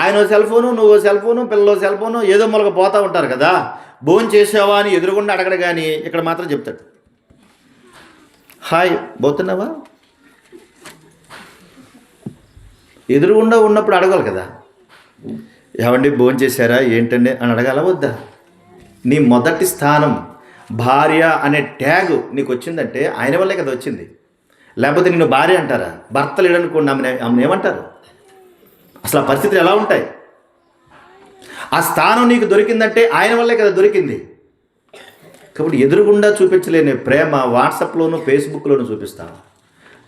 ఆయన సెల్ ఫోను, నువ్వు సెల్ ఫోను, పిల్లలు సెల్ ఫోను, ఏదో మొలక పోతూ ఉంటారు కదా. భోజనం చేసావా అని ఎదురుగుండా అడగడు కానీ ఇక్కడ మాత్రం చెప్తాడు, హాయ్ పోతున్నావా? ఎదురుగుండా ఉన్నప్పుడు అడగాలి కదా, ఏమండి భోజనం చేశారా ఏంటండి అని అడగాల వద్దా? నీ మొదటి స్థానం భార్య అనే ట్యాగ్ నీకు వచ్చిందంటే ఆయన వల్లే కదా వచ్చింది. లేకపోతే నిన్ను భార్య అంటారా? భర్త లేడనుకోండి, ఆమెను ఏమంటారు? అసలు ఆ పరిస్థితులు ఎలా ఉంటాయి? ఆ స్థానం నీకు దొరికిందంటే ఆయన వల్లే కదా దొరికింది. కాబట్టి ఎదురుగుండా చూపించలేని ప్రేమ వాట్సాప్లోను ఫేస్బుక్లోను చూపిస్తాను.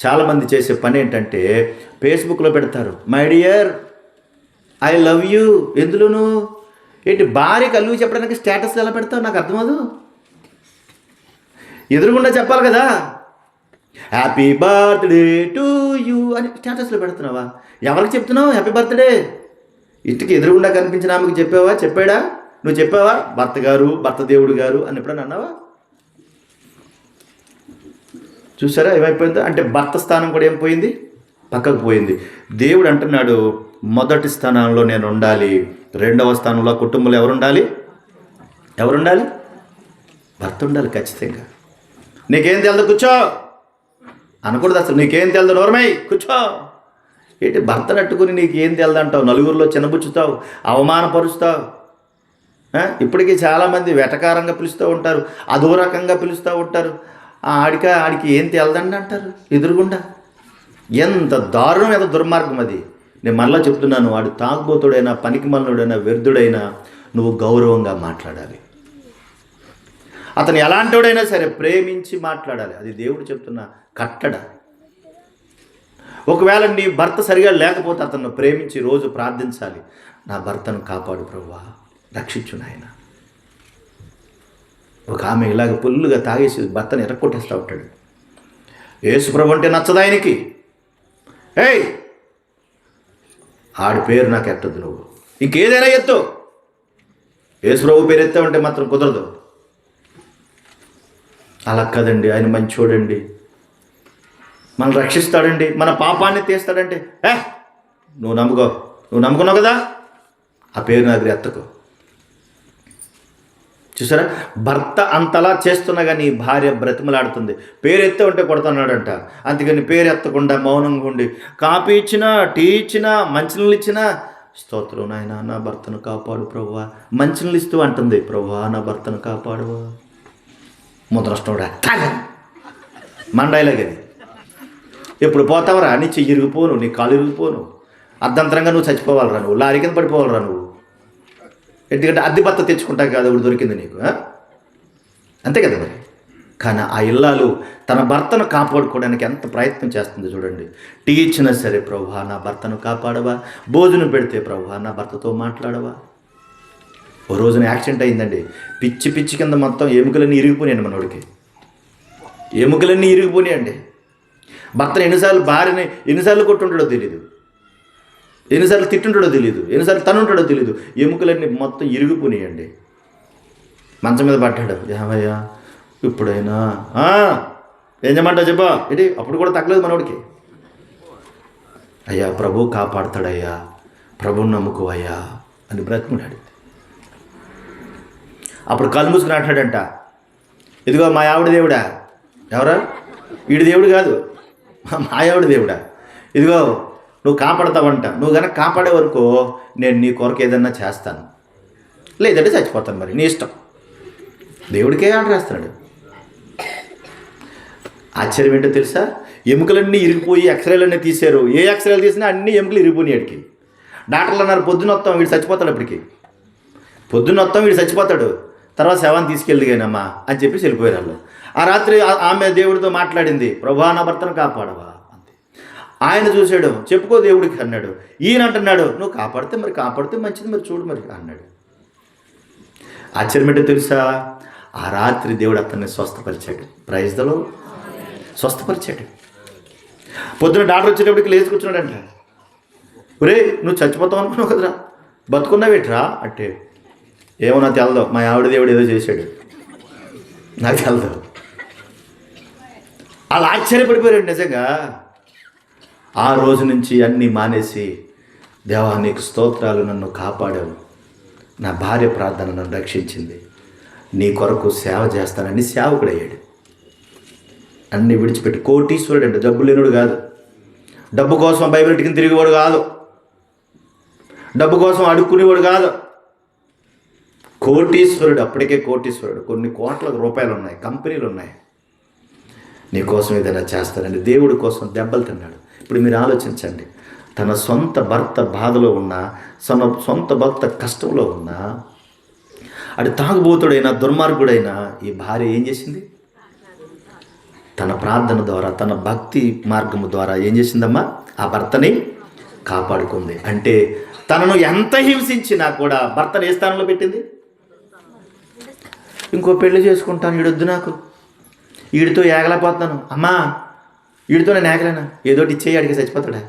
చాలామంది చేసే పని ఏంటంటే ఫేస్బుక్లో పెడతారు, my dear I love you. ఎందులోను ఏంటి? భార్యకి అల్లు చెప్పడానికి స్టేటస్లు ఎలా పెడతావు? నాకు అర్థమదు. ఎదురుగుండా చెప్పాలి కదా, హ్యాపీ బర్త్డే టు యూ అని స్టేటస్లో పెడుతున్నావా? ఎవరికి చెప్తున్నావు హ్యాపీ బర్త్డే? ఇంటికి ఎదురుగుండా కనిపించిన ఆమెకు చెప్పావా? చెప్పాడా? నువ్వు చెప్పావా? భర్త గారు, భర్త దేవుడు గారు అని ఎప్పుడన్నా అన్నావా? చూసారా ఏమైపోయిందో? అంటే భర్త స్థానం కూడా ఏం పోయింది? పక్కకు పోయింది. దేవుడు అంటున్నాడు మొదటి స్థానంలో నేను ఉండాలి, 2వ స్థానంలో కుటుంబంలో ఎవరుండాలి? భర్త ఉండాలి ఖచ్చితంగా. నీకేం తెలదు కూర్చో అనకూడదు అసలు. నీకేం తెలదు నోర్మై కూర్చో. ఏంటి భర్తను అట్టుకుని నీకేం తెలదంటావు, నలుగురిలో చిన్నబుచ్చుతావు, అవమానపరుస్తావు. ఇప్పటికీ చాలామంది వెటకారంగా పిలుస్తూ ఉంటారు, అదో రకంగా పిలుస్తూ ఉంటారు. ఆడికి ఏం తెలదండి అంటారు ఎదురుగుండా. ఎంత దారుణం, ఎంత దుర్మార్గం అది. నేను మళ్ళీ చెప్తున్నాను, వాడు తాగుబోతుడైనా, పనికిమాలినోడైనా, వ్యర్థుడైనా నువ్వు గౌరవంగా మాట్లాడాలి. అతను ఎలాంటివాడైనా సరే ప్రేమించి మాట్లాడాలి. అది దేవుడు చెప్తున్న కట్టడ. ఒకవేళ నీ భర్త సరిగా లేకపోతే అతను ప్రేమించి రోజు ప్రార్థించాలి, నా భర్తను కాపాడు ప్రభువా, రక్షించు నాయన. ఒక ఆమె ఇలాగ పుల్లుగా తాగేసి భర్తను ఎరక్కొట్టేస్తూ ఉంటాడు. యేసు ప్రభు అంటే నచ్చదు ఆయనకి. ఏయ్ ఆడి పేరు నాకు ఎట్టద్దు, నువ్వు ఇంకేదైనా ఎత్తు, యేసు ప్రభు పేరు ఎత్తావంటే మాత్రం కుదరదు. అలా కదండి, ఆయన మంచోడండి, మనం రక్షిస్తాడండి, మన పాపాన్ని తీస్తాడంటే నువ్వు నమ్ముకున్నావు కదా, ఆ పేరు నా దగ్గర ఎత్తకు. చూసారా, భర్త అంతలా చేస్తున్నా కానీ భార్య బ్రతిమలాడుతుంది. పేరు ఎత్తే ఉంటే కొడుతున్నాడంట. అందుకని పేరు ఎత్తకుండా మౌనంగా ఉండి కాఫీ ఇచ్చినా, టీ ఇచ్చినా, మంచినీళ్ళు ఇచ్చినా, స్తోత్రం నాయన నా భర్తను కాపాడు ప్రభువా, మంచినీళ్ళు ఇస్తూ అంటుంది, ప్రభువా నా భర్తను కాపాడు. ముద్రష్టోడా మన డైలాగ్ అది. ఎప్పుడు పోతావరా, నీ చెయ్యి ఇరిగిపోను, నీ కాలు ఇరిగిపోను, అర్ధంతరంగా నువ్వు చచ్చిపోవాలరా, నువ్వు లారీ కింద పడిపోవాలరా నువ్వు. ఎందుకంటే అద్దె భర్త తెచ్చుకుంటావు కాదు, ఒకటి దొరికింది నీకు, అంతే కదా మరి. కానీ ఆ ఇల్లాలు తన భర్తను కాపాడుకోవడానికి ఎంత ప్రయత్నం చేస్తుంది చూడండి. టీ ఇచ్చినా సరే, ప్రభువా నా భర్తను కాపాడవా, భోజనం పెడితే ప్రభువా నా భర్తతో మాట్లాడవా. ఓ రోజున యాక్సిడెంట్ అయిందండి, పిచ్చి పిచ్చి కింద మొత్తం ఎముకలన్నీ ఇరిగిపోయాయండి మనోడికి, ఎముకలన్నీ ఇరిగిపోయాయండి. భర్తను భార్యని ఎన్నిసార్లు కొట్టుంటాడో తెలీదు, ఎన్నిసార్లు తిట్టుంటాడో తెలీదు, ఎన్నిసార్లు తనుంటాడో తెలీదు, ఎముకలన్నీ మొత్తం ఇరిగిపోయాయండి. మంచం మీద పడ్డాడు. ఏమయ్యా ఇప్పుడైనా ఏం చేయమంటావు చెప్పా ఏంటి? అప్పుడు కూడా తగ్గలేదు మనోడికి. అయ్యా ప్రభు కాపాడుతాడయ్యా, ప్రభుని నమ్ముకోవయ్యా అని బ్రతుకున్నాడు. అప్పుడు కళ్ళు మూసుకుని అంటాడంట, ఇదిగో మా ఆవిడ దేవుడా. ఎవరా? వీడి దేవుడు కాదు, మా ఆవిడ దేవుడా. ఇదిగో నువ్వు కాపాడతావంట. నువ్వు కనుక కాపాడే వరకు నేను నీ కొరకు ఏదన్నా చేస్తాను, లేదంటే చచ్చిపోతాను, మరి నీ ఇష్టం. దేవుడికే ఆర్డర్ వేస్తున్నాడు. ఆశ్చర్యం ఏంటో తెలుసా? ఎముకలన్నీ ఇరిగిపోయి ఎక్స్రేలన్నీ తీశారు. ఏ ఎక్స్రేలు తీసినా అన్ని ఎముకలు ఇరిగిపోయినాయి. వాడికి డాక్టర్లు అన్నారు పొద్దున్న వస్తాం వీడు చచ్చిపోతాడు, అప్పటికి పొద్దున్న వస్తాం వీడు చచ్చిపోతాడు, తర్వాత శవాన్ని తీసుకెళ్ళిగానమ్మా అని చెప్పేసి వెళ్ళిపోయారు వాళ్ళు. ఆ రాత్రి ఆమె దేవుడితో మాట్లాడింది, ప్రభువా నా భర్తను కాపాడవా అంతే. ఆయన చూశాడు, చెప్పుకో దేవుడికి అన్నాడు. ఈయన అంటున్నాడు, నువ్వు కాపాడితే మంచిది, మరి చూడు మరి అన్నాడు. ఆశ్చర్యం ఏంటో తెలుసా? ఆ రాత్రి దేవుడు అతన్ని స్వస్థపరిచాడు. Praise the lord. స్వస్థపరిచాడు. పొద్దున డాక్టర్ వచ్చేటప్పటికి లేచి కూర్చున్నాడంట. ఒరే నువ్వు చచ్చిపోతావు అనుకున్నావు కదరా, బతుకున్నావేట్రా అంటే, ఏమో నాకు తెలదు, మా ఆవిడ దేవుడు ఏదో చేశాడు, నాకు తెలదు. అలా ఆశ్చర్యపడిపోయాడు నిజంగా. ఆ రోజు నుంచి అన్నీ మానేసి, దేవా నీకు స్తోత్రాలు, నన్ను కాపాడావు, నా భార్య ప్రార్థన నన్ను రక్షించింది, నీ కొరకు సేవ చేస్తానని సేవకుడు అయ్యాడు. అన్నీ విడిచిపెట్టి కోటీశ్వరుడు అంటే, డబ్బు లేనుడు కాదు, డబ్బు కోసం బైబిల్ టికిని తిరిగేవాడు కాదు, డబ్బు కోసం అడుక్కునేవాడు కాదు, కోటీశ్వరుడు. అప్పటికే కోటీశ్వరుడు. కొన్ని కోట్ల రూపాయలు ఉన్నాయి, కంపెనీలు ఉన్నాయి. నీ కోసం ఏదైనా చేస్తానండి. దేవుడి కోసం దెబ్బలు తిన్నాడు. ఇప్పుడు మీరు ఆలోచించండి, తన సొంత భర్త బాధలో ఉన్నా, సొంత భర్త కష్టంలో ఉన్నా, అది తాగుబోతుడైనా దుర్మార్గుడైనా ఈ భార్య ఏం చేసింది? తన ప్రార్థన ద్వారా, తన భక్తి మార్గము ద్వారా ఏం చేసిందమ్మా? ఆ భర్తని కాపాడుకుంది. అంటే తనను ఎంత హింసించినా కూడా భర్తను ఏ స్థానంలో పెట్టింది? ఇంకో పెళ్లి చేసుకుంటాను, ఈడొద్దు నాకు, వీడితో ఏగలేకపోతున్నాను, అమ్మా వీడితో నేను ఏగలేనా, ఏదోటి ఇచ్చేయి, అడిగి చచ్చిపోతాడా?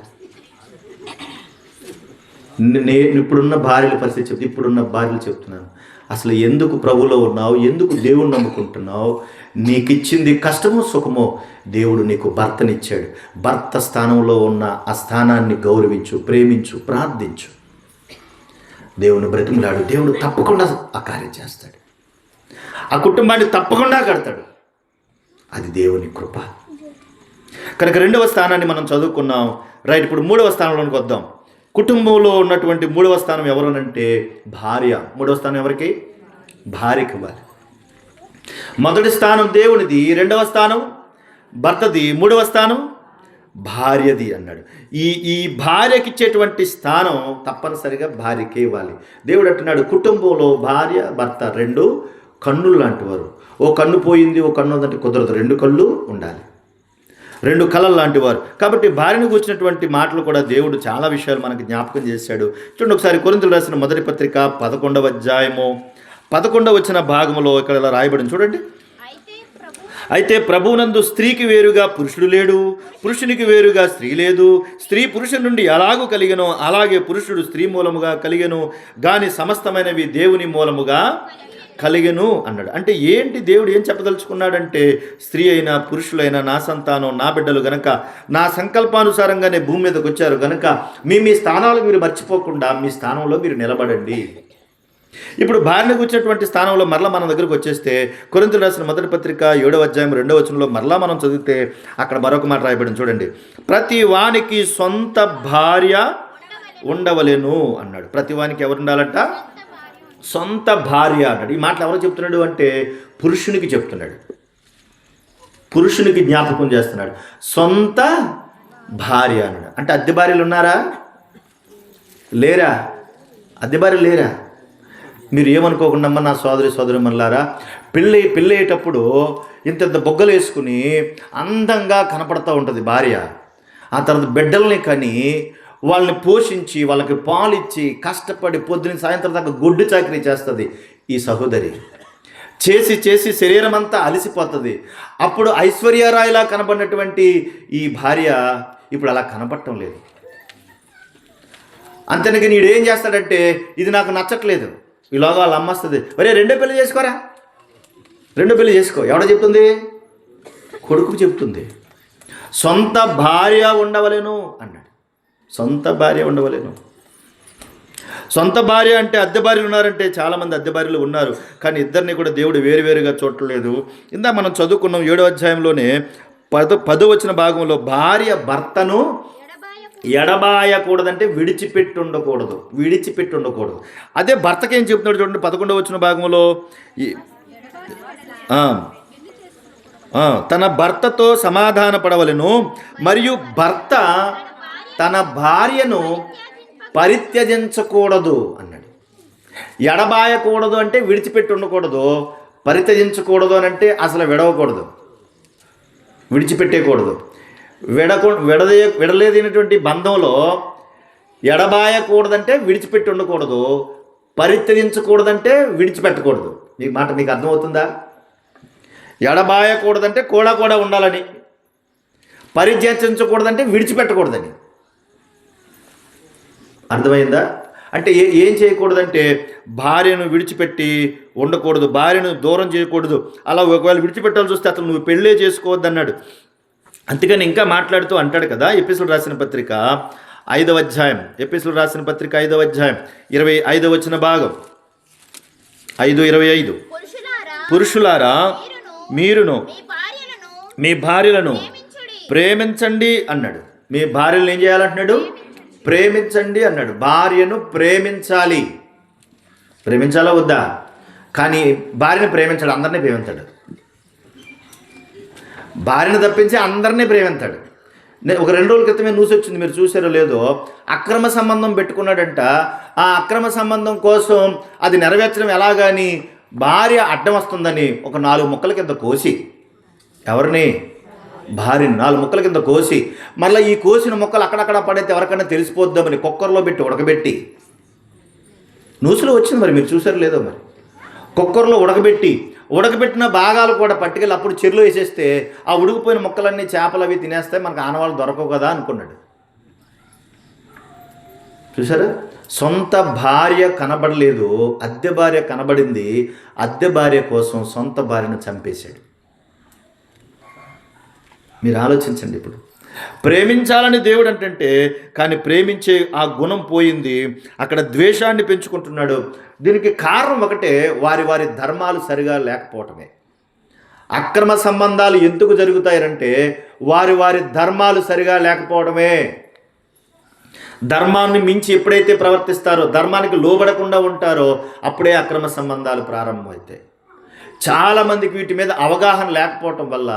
నేను ఇప్పుడున్న భార్యల పరిస్థితి ఇప్పుడున్న భార్యలు చెప్తున్నాను. అసలు ఎందుకు ప్రభువులో ఉన్నావు? ఎందుకు దేవుణ్ణి నమ్ముకుంటున్నావు? నీకు ఇచ్చింది కష్టమో సుఖమో, దేవుడు నీకు భర్తనిచ్చాడు. భర్త స్థానంలో ఉన్న ఆ స్థానాన్ని గౌరవించు, ప్రేమించు, ప్రార్థించు, దేవుని బ్రతిమలాడు. దేవుడు తప్పకుండా ఆ కార్యం చేస్తాడు. ఆ కుటుంబాన్ని తప్పకుండా కడతాడు. అది దేవుని కృప. కనుక 2వ స్థానాన్ని మనం చదువుకున్నాం. రైట్, ఇప్పుడు 3వ స్థానంలోనికి వద్దాం. కుటుంబంలో ఉన్నటువంటి 3వ స్థానం ఎవరనంటే భార్య. 3వ స్థానం ఎవరికి? భార్యకి ఇవ్వాలి. మొదటి స్థానం దేవునిది, 2వ స్థానం భర్తది, 3వ స్థానం భార్యది అన్నాడు. ఈ భార్యకి ఇచ్చేటువంటి స్థానం తప్పనిసరిగా భార్యకే ఇవ్వాలి. దేవుడు అంటున్నాడు, కుటుంబంలో భార్య భర్త 2 కన్నులు లాంటి వారు. ఓ కన్ను పోయింది, ఓ కన్ను ఉందంటే కుదరదు, 2 కళ్ళు ఉండాలి, 2 కళలు లాంటి వారు. కాబట్టి భార్యను కూర్చున్నటువంటి మాటలు కూడా దేవుడు చాలా విషయాలు మనకు జ్ఞాపకం చేశాడు. చూడండి ఒకసారి కొరింథీయులకు రాసిన మొదటి పత్రిక 11వ అధ్యాయము 11వ వచన భాగంలో ఇక్కడ ఇలా రాయబడింది చూడండి. అయితే ప్రభువునందు స్త్రీకి వేరుగా పురుషుడు లేడు, పురుషునికి వేరుగా స్త్రీ లేదు. స్త్రీ పురుషుని నుండి ఎలాగూ కలిగెనో అలాగే పురుషుడు స్త్రీ మూలముగా కలిగెను, గాని సమస్తమైనవి దేవుని మూలముగా కలిగెను అన్నాడు. అంటే ఏంటి దేవుడు ఏం చెప్పదలుచుకున్నాడంటే, స్త్రీ అయినా పురుషులైనా నా సంతానం, నా బిడ్డలు గనక నా సంకల్పానుసారంగానే భూమి మీదకి వచ్చారు గనక మీ స్థానాలు మీరు మర్చిపోకుండా మీ స్థానంలో మీరు నిలబడండి. ఇప్పుడు భార్యకు వచ్చినటువంటి స్థానంలో మరలా మన దగ్గరకు వచ్చేస్తే కొరింథీయులకు రాసిన మొదటి పత్రిక 7వ అధ్యాయం 2వ వచనంలో మరలా మనం చదివితే అక్కడ మరొక మాట రాయబడింది చూడండి. ప్రతి వానికి సొంత భార్య ఉండవలెను అన్నాడు. ప్రతి వానికి ఎవరు ఉండాలంట? సొంత భార్య అన్నాడు. ఈ మాటలు ఎవరు చెప్తున్నాడు అంటే పురుషునికి చెప్తున్నాడు, పురుషునికి జ్ఞాపకం చేస్తున్నాడు. సొంత భార్య అన్నాడు. అంటే అద్దె భార్యలు ఉన్నారా? లేరా? అద్దె భార్యలు లేరా? మీరు ఏమనుకోకుండా నా సోదరి మనలారా, పెళ్ళయ్యేటప్పుడు ఇంత బొగ్గలు వేసుకుని అందంగా కనపడుతూ ఉంటుంది భార్య. ఆ తర్వాత బిడ్డల్ని కని వాళ్ళని పోషించి వాళ్ళకి పాలిచ్చి కష్టపడి పొద్దున సాయంత్రం దాకా గొడ్డు చాకరీ చేస్తుంది ఈ సహోదరి. చేసి శరీరం అంతా అలసిపోతుంది. అప్పుడు ఐశ్వర్యరాయిలా కనబడినటువంటి ఈ భార్య ఇప్పుడు అలా కనపడటం లేదు. అంతేనగా నీడు ఏం చేస్తాడంటే, ఇది నాకు నచ్చట్లేదు, ఈలోగా వాళ్ళ అమ్మ వస్తుంది, ఒరే 2వ పెళ్లి చేసుకోరా, 2వ పెళ్లి చేసుకో. ఎవడో చెప్తుంది? కొడుకు చెప్తుంది. సొంత భార్య ఉండవలేను అన్నాడు. సొంత భార్య ఉండవలేను. సొంత భార్య అంటే అద్దె భార్యలు ఉన్నారంటే చాలామంది అద్దె భార్యలు ఉన్నారు, కానీ ఇద్దరిని కూడా దేవుడు వేరువేరుగా చూడలేదు. ఇందా మనం చదువుకున్నాం 7వ అధ్యాయంలోనే 10వ వచన భాగంలో భార్య భర్తను ఎడబాయకూడదంటే విడిచిపెట్టి ఉండకూడదు. అదే భర్తకి ఏం చెప్తున్నాడు చూడండి, 11వ వచన భాగంలో తన భర్తతో సమాధాన పడవలెను, మరియు భర్త తన భార్యను పరిత్యజించకూడదు అన్నాడు. ఎడబాయకూడదు అంటే విడిచిపెట్టి ఉండకూడదు, పరిత్యజించకూడదు అని అంటే అసలు విడవకూడదు, విడిచిపెట్టేయకూడదు. విడలేదైనటువంటి బంధంలో ఎడబాయకూడదంటే విడిచిపెట్టి ఉండకూడదు, పరిత్యజించకూడదంటే విడిచిపెట్టకూడదు. ఈ మాట మీకు అర్థమవుతుందా? ఎడబాయకూడదంటే కూడా ఉండాలని, పరిత్యజించకూడదంటే విడిచిపెట్టకూడదని. అర్థమైందా? అంటే ఏం చేయకూడదంటే భార్యను విడిచిపెట్టి ఉండకూడదు, భార్యను దూరం చేయకూడదు. అలా ఒకవేళ విడిచిపెట్టాల్సి వస్తే అతను నువ్వు పెళ్ళే చేసుకోవద్దు అన్నాడు. అందుకని ఇంకా మాట్లాడుతూ అంటాడు కదా, ఎఫెసీయులకు రాసిన పత్రిక 5వ అధ్యాయం, 5వ అధ్యాయం 25వ వచన భాగం, 5:25, పురుషులారా మీరును మీ భార్యలను ప్రేమించండి అన్నాడు. మీ భార్యలను ఏం చేయాలంటున్నాడు? ప్రేమించండి అన్నాడు. భార్యను ప్రేమించాలా వద్దా? కానీ భార్యను ప్రేమించాడు, అందరినీ ప్రేమించాడు. భార్యను తప్పించి అందరినీ ప్రేమించాడు. ఒక 2 రోజుల క్రితమే న్యూస్ వచ్చింది, మీరు చూసారో లేదో, అక్రమ సంబంధం పెట్టుకున్నాడంట. ఆ అక్రమ సంబంధం కోసం అది నెరవేర్చడం ఎలాగని భార్య అడ్డం వస్తుందని ఒక 4 ముక్కల కింద కోసి, ఎవరిని? భార్యని 4 ముక్కల కింద కోసి, మళ్ళీ ఈ కోసిన ముక్కలు అక్కడక్కడ పడితే ఎవరికైనా తెలిసిపోద్దామని కుక్కర్లో పెట్టి ఉడకబెట్టి, న్యూస్లో వచ్చింది, మరి మీరు చూసారో లేదో, మరి కుక్కర్లో ఉడకబెట్టిన భాగాలు కూడా పట్టుకెళ్ళి అప్పుడు చెరులో వేసేస్తే ఆ ఉడికిపోయిన ముక్కలన్నీ చేపలు అవి తినేస్తే మనకు ఆనవాళ్ళు దొరకవు కదా అనుకున్నాడు. చూసారా? సొంత భార్య కనబడలేదు, అద్దె భార్య కనబడింది. అద్దె భార్య కోసం సొంత భార్యను చంపేశాడు. మీరు ఆలోచించండి. ఇప్పుడు ప్రేమించాలని దేవుడు అంటే, కానీ ప్రేమించే ఆ గుణం పోయింది, అక్కడ ద్వేషాన్ని పెంచుకుంటున్నాడు. దీనికి కారణం ఒకటే, వారి ధర్మాలు సరిగా లేకపోవటమే. అక్రమ సంబంధాలు ఎందుకు జరుగుతాయంటే వారి ధర్మాలు సరిగా లేకపోవడమే. ధర్మాన్ని మించి ఎప్పుడైతే ప్రవర్తిస్తారో, ధర్మానికి లోబడకుండా ఉంటారో, అప్పుడే అక్రమ సంబంధాలు ప్రారంభమవుతాయి. చాలామందికి వీటి మీద అవగాహన లేకపోవటం వల్ల,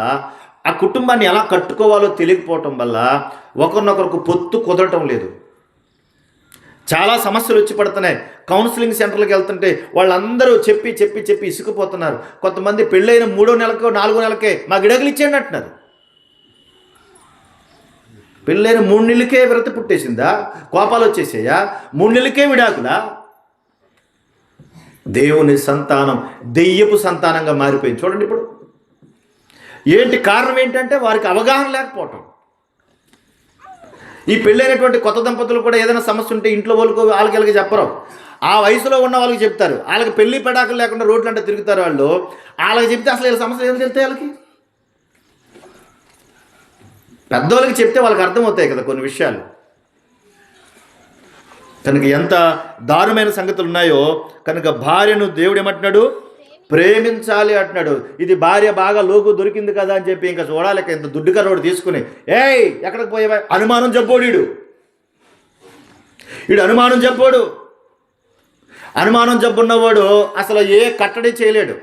ఆ కుటుంబాన్ని ఎలా కట్టుకోవాలో తెలియకపోవటం వల్ల ఒకరినొకరికి పొత్తు కుదరటం లేదు. చాలా సమస్యలు వచ్చి పడుతున్నాయి. కౌన్సిలింగ్ సెంటర్లకు వెళ్తుంటే వాళ్ళందరూ చెప్పి ఇసుకుపోతున్నారు. కొంతమంది పెళ్ళైన 3వ నెలకో 4వ నెలకే మా విడాకులు ఇచ్చేయండి అంటున్నారు. పెళ్ళైన 3 నెలలకే విరత పుట్టేసిందా? కోపాలు వచ్చేసాయా? 3 నెలలకే విడాకులా? దేవుని సంతానం దెయ్యపు సంతానంగా మారిపోయింది. చూడండి ఇప్పుడు ఏంటి కారణం? ఏంటంటే వారికి అవగాహన లేకపోవటం. ఈ పెళ్ళైనటువంటి కొత్త దంపతులు కూడా ఏదైనా సమస్య ఉంటే ఇంట్లో వాళ్ళకి చెప్పరు. ఆ వయసులో ఉన్న వాళ్ళకి చెప్తారు. వాళ్ళకి పెళ్లి పెడాకులు లేకుండా రోడ్లు అంటే తిరుగుతారు. వాళ్ళకి చెప్తే అసలు వీళ్ళ సమస్యలు ఏమి తెలుస్తాయి? వాళ్ళకి పెద్దవాళ్ళకి చెప్తే వాళ్ళకి అర్థమవుతాయి కదా కొన్ని విషయాలు. కనుక ఎంత దారుణమైన సంగతులు ఉన్నాయో. కనుక భార్యను దేవుడు ఏమంటున్నాడు? ప్రేమించాలి అంటున్నాడు. ఇది భార్య బాగా లోకు దొరికింది కదా అని చెప్పి ఇంకా చూడాలి, ఇంత దుడ్డుగా రోడ్డు తీసుకుని ఎక్కడికి పోయేవా? అనుమానం చెప్పోడు వీడు అనుమానం చెప్పోడు. అనుమానం జబ్బున్నవాడు అసలు ఏ కట్టడి చేయలేడు.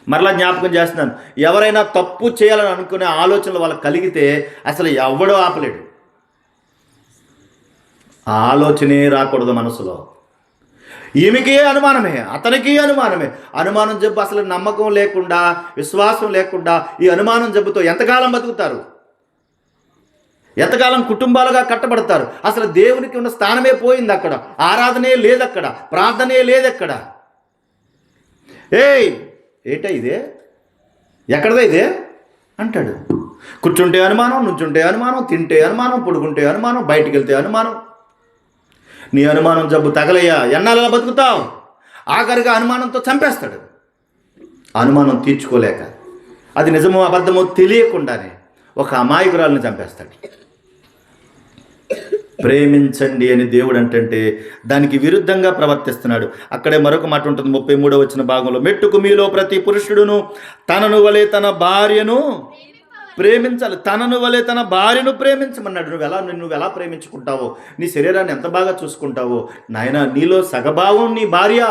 మరలా జ్ఞాపకం చేస్తున్నాను, ఎవరైనా తప్పు చేయాలని అనుకునే ఆలోచనలు వాళ్ళకి కలిగితే అసలు ఎవడో ఆపలేడు. ఆలోచనే రాకూడదు మనసులో. ఈమెకి అనుమానమే, అతనికి అనుమానమే. అనుమానం జబ్బు అసలు నమ్మకం లేకుండా, విశ్వాసం లేకుండా ఈ అనుమానం జబ్బుతో ఎంతకాలం బతుకుతారు? ఎంతకాలం కుటుంబాలుగా కట్టబడతారు? అసలు దేవునికి ఉన్న స్థానమే పోయింది. అక్కడ ఆరాధనే లేదు, అక్కడ ప్రార్థనే లేదు. అక్కడ ఏంటా ఇదే? ఎక్కడదా ఇదే అంటాడు. కూర్చుంటే అనుమానం, నుంచుంటే అనుమానం, తింటే అనుమానం, పడుకుంటే అనుమానం, బయటికి వెళ్తే అనుమానం. నీ అనుమానం జబ్బు తగలయ్యా, ఎన్నాళ్ళలా బతుకుతావు? ఆఖరిగా అనుమానంతో చంపేస్తాడు. అనుమానం తీర్చుకోలేక, అది నిజమో అబద్ధమో తెలియకుండానే ఒక అమాయకురాలను చంపేస్తాడు. ప్రేమించండి అని దేవుడు అంటే దానికి విరుద్ధంగా ప్రవర్తిస్తున్నాడు. అక్కడే మరొక మాట ఉంటుంది 33వ వచన భాగంలో, మెట్టుకు మీలో ప్రతి పురుషుడును తనను వలె తన భార్యను ప్రేమించాలి. తనను వలె తన భార్యను ప్రేమించమన్నాడు. నువ్వు ఎలా ప్రేమించుకుంటావో, నీ శరీరాన్ని ఎంత బాగా చూసుకుంటావో నాయన, నీలో సగభావం నీ భార్య.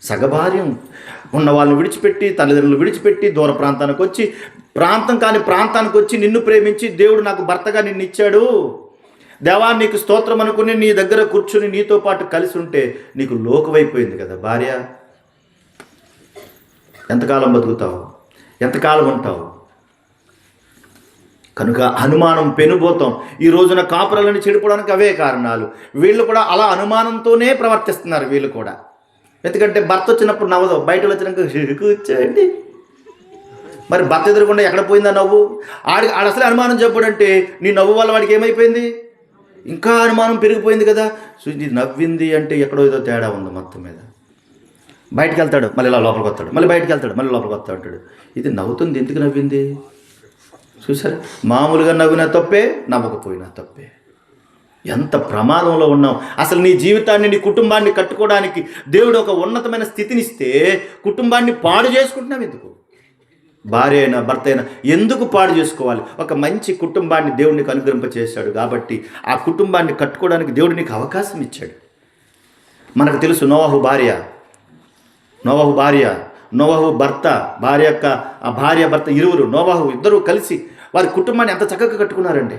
సగభార్యం ఉన్న వాళ్ళని విడిచిపెట్టి, తల్లిదండ్రులు విడిచిపెట్టి దూర ప్రాంతానికి వచ్చి, ప్రాంతం కాని ప్రాంతానికి వచ్చి నిన్ను ప్రేమించి, దేవుడు నాకు భర్తగా నిన్ను ఇచ్చాడు, దేవా నీకు స్తోత్రం అనుకుని నీ దగ్గర కూర్చుని నీతో పాటు కలిసి ఉంటే నీకు లోకమైపోయింది కదా భార్య. ఎంతకాలం బతుకుతావు? ఎంతకాలం ఉంటావు? కనుక అనుమానం పెనుబోతాం. ఈ రోజున కాపురాలను చెడిపోవడానికి అవే కారణాలు. వీళ్ళు కూడా అలా అనుమానంతోనే ప్రవర్తిస్తున్నారు. వీళ్ళు కూడా ఎందుకంటే భర్త వచ్చినప్పుడు నవ్వదు, బయట వచ్చినాక కూర్చోండి. మరి భర్త ఎదురకుండా ఎక్కడ పోయిందా నవ్వు? ఆడ అసలే అనుమానం చెప్పాడంటే నీ నవ్వు వల్ల వాడికి ఏమైపోయింది? ఇంకా అనుమానం పెరిగిపోయింది కదా. సో ఇది నవ్వింది అంటే ఎక్కడో ఏదో తేడా ఉంది మొత్తం మీద. బయటకు వెళ్తాడు, మళ్ళీ ఇలా లోపలికి వస్తాడు, మళ్ళీ బయటకు వెళ్తాడు, మళ్ళీ లోపలికి వస్తా ఉంటాడు. ఇది నవ్వుతుంది, ఎందుకు నవ్వింది? చూసారా, మామూలుగా నవ్వినా తప్పే, నవ్వకపోయినా తప్పే. ఎంత ప్రమాదంలో ఉన్నాం. అసలు నీ జీవితాన్ని, నీ కుటుంబాన్ని కట్టుకోవడానికి దేవుడు ఒక ఉన్నతమైన స్థితినిస్తే కుటుంబాన్ని పాడు చేసుకుంటున్నాం ఎందుకు? భార్య అయినా భర్త అయినా ఎందుకు పాడు చేసుకోవాలి? ఒక మంచి కుటుంబాన్ని దేవుడికి అనుగ్రహింపచేశాడు కాబట్టి ఆ కుటుంబాన్ని కట్టుకోవడానికి దేవుడు నీకు అవకాశం ఇచ్చాడు. మనకు తెలుసు నోవహు భర్త, భార్య భర్త ఇరువురు, నోవహు ఇద్దరు కలిసి వారి కుటుంబాన్ని ఎంత చక్కగా కట్టుకున్నారండి.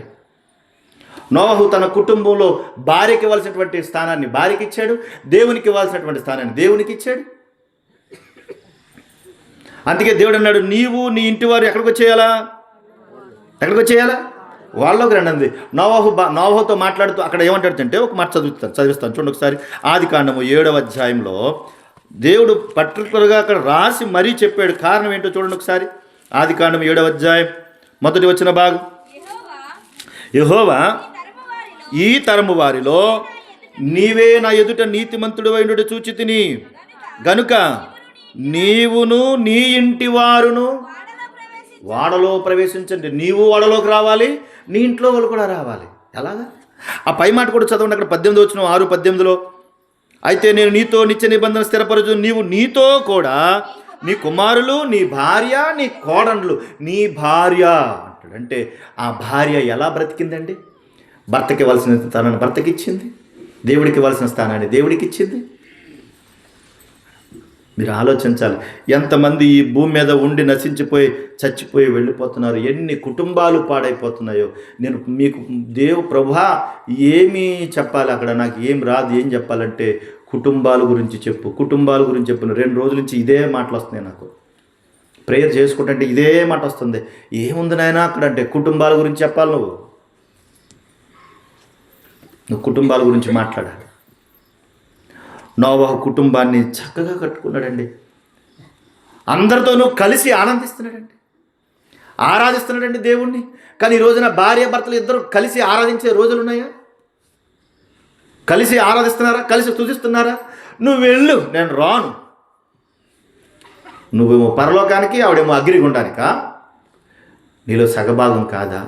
నోవహు తన కుటుంబంలో భార్యకి ఇవ్వాల్సినటువంటి స్థానాన్ని భార్యకి ఇచ్చాడు, దేవునికి ఇవ్వాల్సినటువంటి స్థానాన్ని దేవునికి ఇచ్చాడు. అందుకే దేవుడు అన్నాడు, నీవు నీ ఇంటి వారు ఎక్కడికి వచ్చేయాలా? వాళ్ళలోకి రండి. నోవహుతో మాట్లాడుతూ అక్కడ ఏమంటాడంటే ఒక మాట చదివిస్తాను చూడండి ఒకసారి. ఆదికాండము 7వ అధ్యాయంలో దేవుడు పర్టికులర్గా అక్కడ రాసి మరీ చెప్పాడు. కారణం ఏంటో చూడండి ఒకసారి. ఆదికాండం 7వ అధ్యాయం 1వ వచన భాగం. యెహోవా ఈ తరము వారిలో నీవే నా ఎదుట నీతిమంతుడు అయినట్టు చూచితిని గనుక నీవును నీ ఇంటి వారును వాడలో ప్రవేశించండి. నీవు వాడలోకి రావాలి, నీ ఇంట్లో వాళ్ళు కూడా రావాలి. ఎలాగా? ఆ పై మాట కూడా చదవండి అక్కడ 18 వచ్చిన 6:18లో. అయితే నేను నీతో నిత్య నిబంధన స్థిరపరచు, నీవు నీతో కూడా నీ కుమారులు, నీ భార్య, నీ కోడళ్ళు, నీ భార్య అంటాడు. అంటే ఆ భార్య ఎలా బ్రతికిందండి? భర్తకి ఇవ్వాల్సిన స్థానాన్ని భర్తకి ఇచ్చింది, దేవుడికి ఇవ్వాల్సిన స్థానాన్ని దేవుడికి ఇచ్చింది. మీరు ఆలోచించాలి, ఎంతమంది ఈ భూమి మీద ఉండి నశించిపోయి చచ్చిపోయి వెళ్ళిపోతున్నారు, ఎన్ని కుటుంబాలు పాడైపోతున్నాయో. నేను మీకు ప్రభువా ఏమీ చెప్పాలి, అక్కడ నాకు ఏం రాదు, ఏం చెప్పాలంటే కుటుంబాల గురించి చెప్పు. 2 రోజుల నుంచి ఇదే మాటలు వస్తున్నాయి నాకు. ప్రేయర్ చేసుకుంటే ఇదే మాట వస్తుంది. ఏముంది నాయనా అక్కడ అంటే కుటుంబాల గురించి చెప్పాలి. నువ్వు కుటుంబాల గురించి మాట్లాడాలి. నోవహు కుటుంబాన్ని చక్కగా కట్టుకున్నాడండి. అందరితోనూ కలిసి ఆనందిస్తున్నాడండి, ఆరాధిస్తున్నాడండి దేవుణ్ణి. కానీ ఈ రోజున భార్య భర్తలు ఇద్దరు కలిసి ఆరాధించే రోజులు ఉన్నాయా? కలిసి ఆరాధిస్తున్నారా? కలిసి స్తుతిస్తున్నారా? నువ్వు వెళ్ళు, నేను రాను. నువ్వేమో పరలోకానికి, ఆవిడేమో అగ్నిగుండానికా? నీలో సగభాగం కాదా?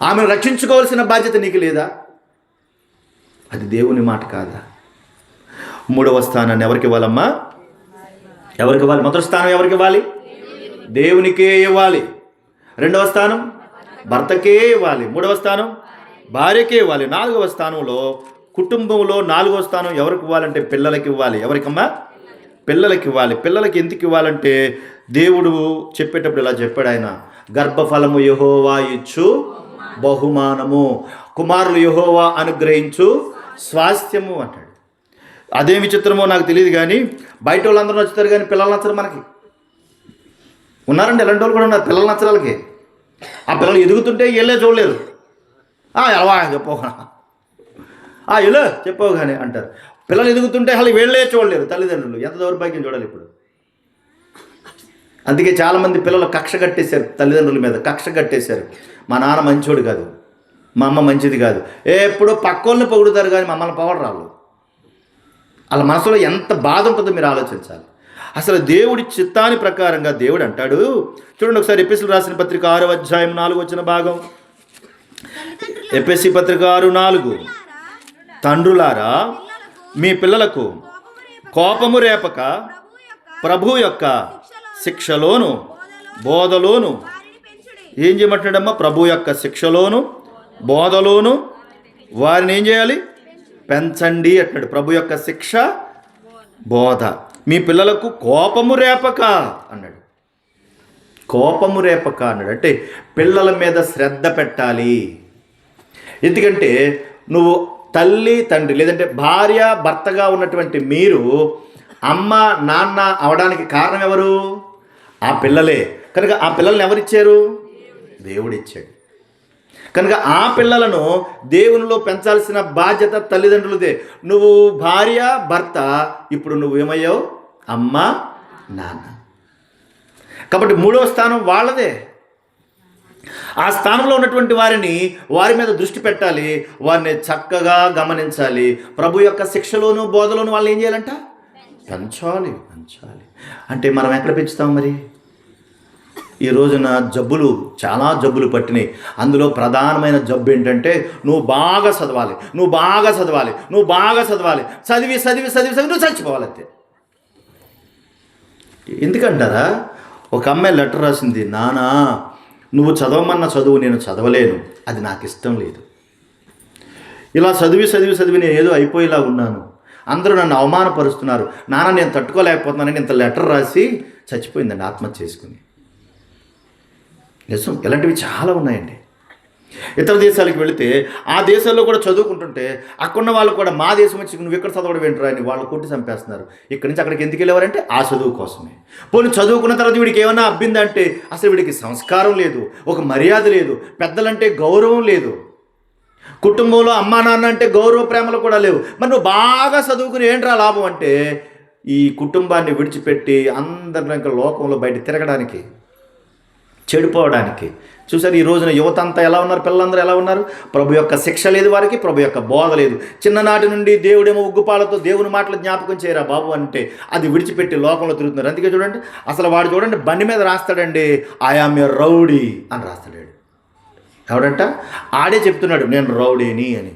ఆమెను రక్షించుకోవాల్సిన బాధ్యత నీకు లేదా? అది దేవుని మాట కాదా? 3వ స్థానాన్ని ఎవరికి ఇవ్వాలమ్మా? ఎవరికి ఇవ్వాలి? మొదటి స్థానం ఎవరికి ఇవ్వాలి? దేవునికే ఇవ్వాలి. 2వ స్థానం భర్తకే ఇవ్వాలి. 3వ స్థానం భార్యకే ఇవ్వాలి. 4వ స్థానంలో కుటుంబంలో 4వ స్థానం ఎవరికి ఇవ్వాలంటే పిల్లలకి ఇవ్వాలి. ఎవరికమ్మా? పిల్లలకి ఇవ్వాలి. పిల్లలకి ఎందుకు ఇవ్వాలంటే దేవుడు చెప్పేటప్పుడు ఇలా చెప్పాడు. ఆయన గర్భఫలము యెహోవా ఇచ్చు బహుమానము, కుమారులు యెహోవా అనుగ్రహించు స్వాస్థ్యము అంటాడు. అదే విచిత్రమో నాకు తెలియదు కానీ బయట వాళ్ళందరూ నచ్చుతారు కానీ పిల్లలు నచ్చరు. మనకి ఉన్నారండి ఎలాంటి వాళ్ళు కూడా ఉన్నారు, పిల్లలు నచ్చరాలకి. ఆ పిల్లలు ఎదుగుతుంటే వీళ్ళే చూడలేరు. ఎలా చెప్పోగా, ఇలా చెప్పవు కానీ అంటారు. పిల్లలు ఎదుగుతుంటే అసలు వీళ్ళే చూడలేరు తల్లిదండ్రులు. ఎంత దౌర్భాగ్యం చూడాలి ఇప్పుడు. అందుకే చాలామంది పిల్లలు కక్ష కట్టేశారు, తల్లిదండ్రుల మీద కక్ష కట్టేశారు. మా నాన్న మంచోడు కాదు, మా అమ్మ మంచిది కాదు, ఎప్పుడు పక్కోళ్ళని పొగుడుతారు కానీ మమ్మల్ని పొగడరాళ్ళు. వాళ్ళ మనసులో ఎంత బాధ ఉంటుందో మీరు ఆలోచించాలి. అసలు దేవుడి చిత్తాని ప్రకారంగా దేవుడు అంటాడు. చూడండి ఒకసారి ఎపిఎస్సీలు రాసిన పత్రిక 6వ అధ్యాయం 4వ వచన భాగం. ఎపిఎస్సీ పత్రిక 6:4. తండ్రులారా మీ పిల్లలకు కోపము రేపక ప్రభు యొక్క శిక్షలోను బోధలోను ఏం చేయమంటున్నాడమ్మా? ప్రభు యొక్క శిక్షలోను బోధలోను వారిని ఏం చేయాలి? పెంచండి అంటున్నాడు. ప్రభు యొక్క శిక్ష బోధ. మీ పిల్లలకు కోపము రేపక అన్నాడు. కోపము రేపక అన్నాడు. అంటే పిల్లల మీద శ్రద్ధ పెట్టాలి. ఎందుకంటే నువ్వు తల్లి తండ్రి లేదంటే భార్య భర్తగా ఉన్నటువంటి మీరు అమ్మ నాన్న అవడానికి కారణం ఎవరు? ఆ పిల్లలే. కనుక ఆ పిల్లల్ని ఎవరిచ్చారు? దేవుడిచ్చాడు. కనుక ఆ పిల్లలను దేవునిలో పెంచాల్సిన బాధ్యత తల్లిదండ్రులదే. నువ్వు భార్య భర్త, ఇప్పుడు నువ్వేమయ్యావు? అమ్మ నాన్న. కాబట్టి మూడో స్థానం వాళ్ళదే. ఆ స్థానంలో ఉన్నటువంటి వారి మీద దృష్టి పెట్టాలి, వారిని చక్కగా గమనించాలి. ప్రభు యొక్క శిక్షలోను బోధలోను వాళ్ళు ఏం చేయాలంట? పెంచాలి. అంటే మనం ఎక్కడ పెంచుతాం మరి? ఈ రోజున చాలా జబ్బులు పట్టినాయి. అందులో ప్రధానమైన జబ్బు ఏంటంటే నువ్వు బాగా చదవాలి. చదివి నువ్వు చచ్చిపోవాలంతే. ఎందుకంటారా? ఒక అమ్మాయి లెటర్ రాసింది, నానా నువ్వు చదవమన్న చదువు నేను చదవలేను, అది నాకు ఇష్టం లేదు. ఇలా చదివి నేను ఏదో అయిపోయేలా ఉన్నాను, అందరూ నన్ను అవమానపరుస్తున్నారు, నాన్న నేను తట్టుకోలేకపోతున్నానని ఇంత లెటర్ రాసి చచ్చిపోయిందండి ఆత్మహత్య చేసుకుని. నిజం, ఇలాంటివి చాలా ఉన్నాయండి. ఇతర దేశాలకు వెళితే ఆ దేశాల్లో కూడా చదువుకుంటుంటే అక్కడున్న వాళ్ళు కూడా మా దేశం వచ్చి నువ్వు ఇక్కడ చదవడం ఏంట్రా అని వాళ్ళు కొట్టి చంపేస్తున్నారు. ఇక్కడి నుంచి అక్కడికి ఎందుకు వెళ్ళేవారంటే ఆ చదువు కోసమే. పోనీ చదువుకున్న తర్వాత వీడికి ఏమైనా అబ్బిందంటే అసలు వీడికి సంస్కారం లేదు, ఒక మర్యాద లేదు, పెద్దలంటే గౌరవం లేదు, కుటుంబంలో అమ్మా నాన్న అంటే గౌరవ ప్రేమలు కూడా లేవు. మరి నువ్వు బాగా చదువుకుని ఏంట్రా లాభం అంటే ఈ కుటుంబాన్ని విడిచిపెట్టి అందరిలో ఇంకా లోకంలో బయట తిరగడానికి, చెడిపోవడానికి. చూసారు ఈ రోజున యువత అంతా ఎలా ఉన్నారు? పిల్లలందరూ ఎలా ఉన్నారు? ప్రభు యొక్క శిక్ష లేదు వారికి, ప్రభు యొక్క బోధ లేదు. చిన్ననాటి నుండి దేవుడేమో ఉగ్గుపాలతో దేవుని మాటలు జ్ఞాపకం చేయరా బాబు అంటే అది విడిచిపెట్టి లోకంలో తిరుగుతున్నారు. అందుకే చూడండి, అసలు వాడు చూడండి బండి మీద రాస్తాడండి, ఐఆమ్ ఏ రౌడీ అని రాస్తాడు. ఎవడంట? ఆడే చెప్తున్నాడు నేను రౌడీని అని.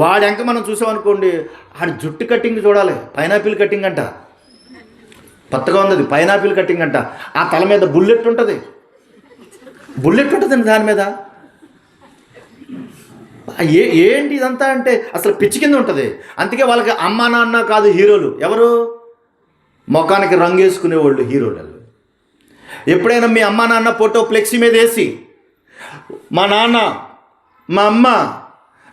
వాడెంక మనం చూసామనుకోండి, ఆడి జుట్టు కట్టింగ్ చూడాలి, పైనాపిల్ కట్టింగ్ అంట, కొత్తగా ఉంది పైనాపిల్ కట్టింగ్ అంట. ఆ తల మీద బుల్లెట్ ఉంటుందండి దాని మీద. ఏంటి ఇదంతా అంటే అసలు పిచ్చి కింద ఉంటుంది. అందుకే వాళ్ళకి అమ్మా నాన్న కాదు హీరోలు. ఎవరు? ముఖానికి రంగు వేసుకునేవాళ్ళు హీరోలు. ఎప్పుడైనా మీ అమ్మా నాన్న ఫోటో ఫ్లెక్సీ మీద వేసి మా నాన్న మా అమ్మ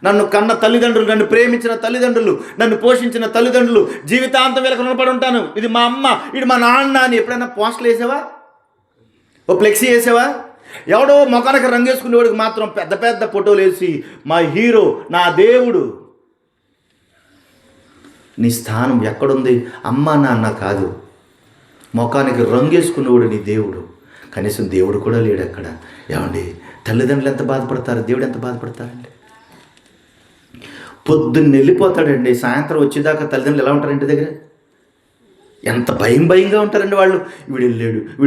నన్ను కన్న తల్లిదండ్రులు, నన్ను ప్రేమించిన తల్లిదండ్రులు, నన్ను పోషించిన తల్లిదండ్రులు, జీవితాంతం వీళ్ళకి రుణపడి ఉంటాను, ఇది మా అమ్మ ఇది మా నాన్న అని ఎప్పుడైనా పోస్టులు వేసావా? ఓ ఫ్లెక్సీ వేసావా? ఎవడో ముఖానికి రంగేసుకునేవాడికి మాత్రం పెద్ద పెద్ద ఫోటోలు వేసి మా హీరో, నా దేవుడు. నీ స్థానం ఎక్కడుంది? అమ్మా నాన్న కాదు, ముఖానికి రంగేసుకునేవాడు నీ దేవుడు. కనీసం దేవుడు కూడా లేడు అక్కడ. ఏమండి, తల్లిదండ్రులు ఎంత బాధపడతారు, దేవుడు ఎంత బాధపడతారండి. పొద్దున్న వెళ్ళిపోతాడండి, సాయంత్రం వచ్చేదాకా తల్లిదండ్రులు ఎలా ఉంటారు ఇంటి దగ్గర? ఎంత భయంగా ఉంటారండి వాళ్ళు. వీడు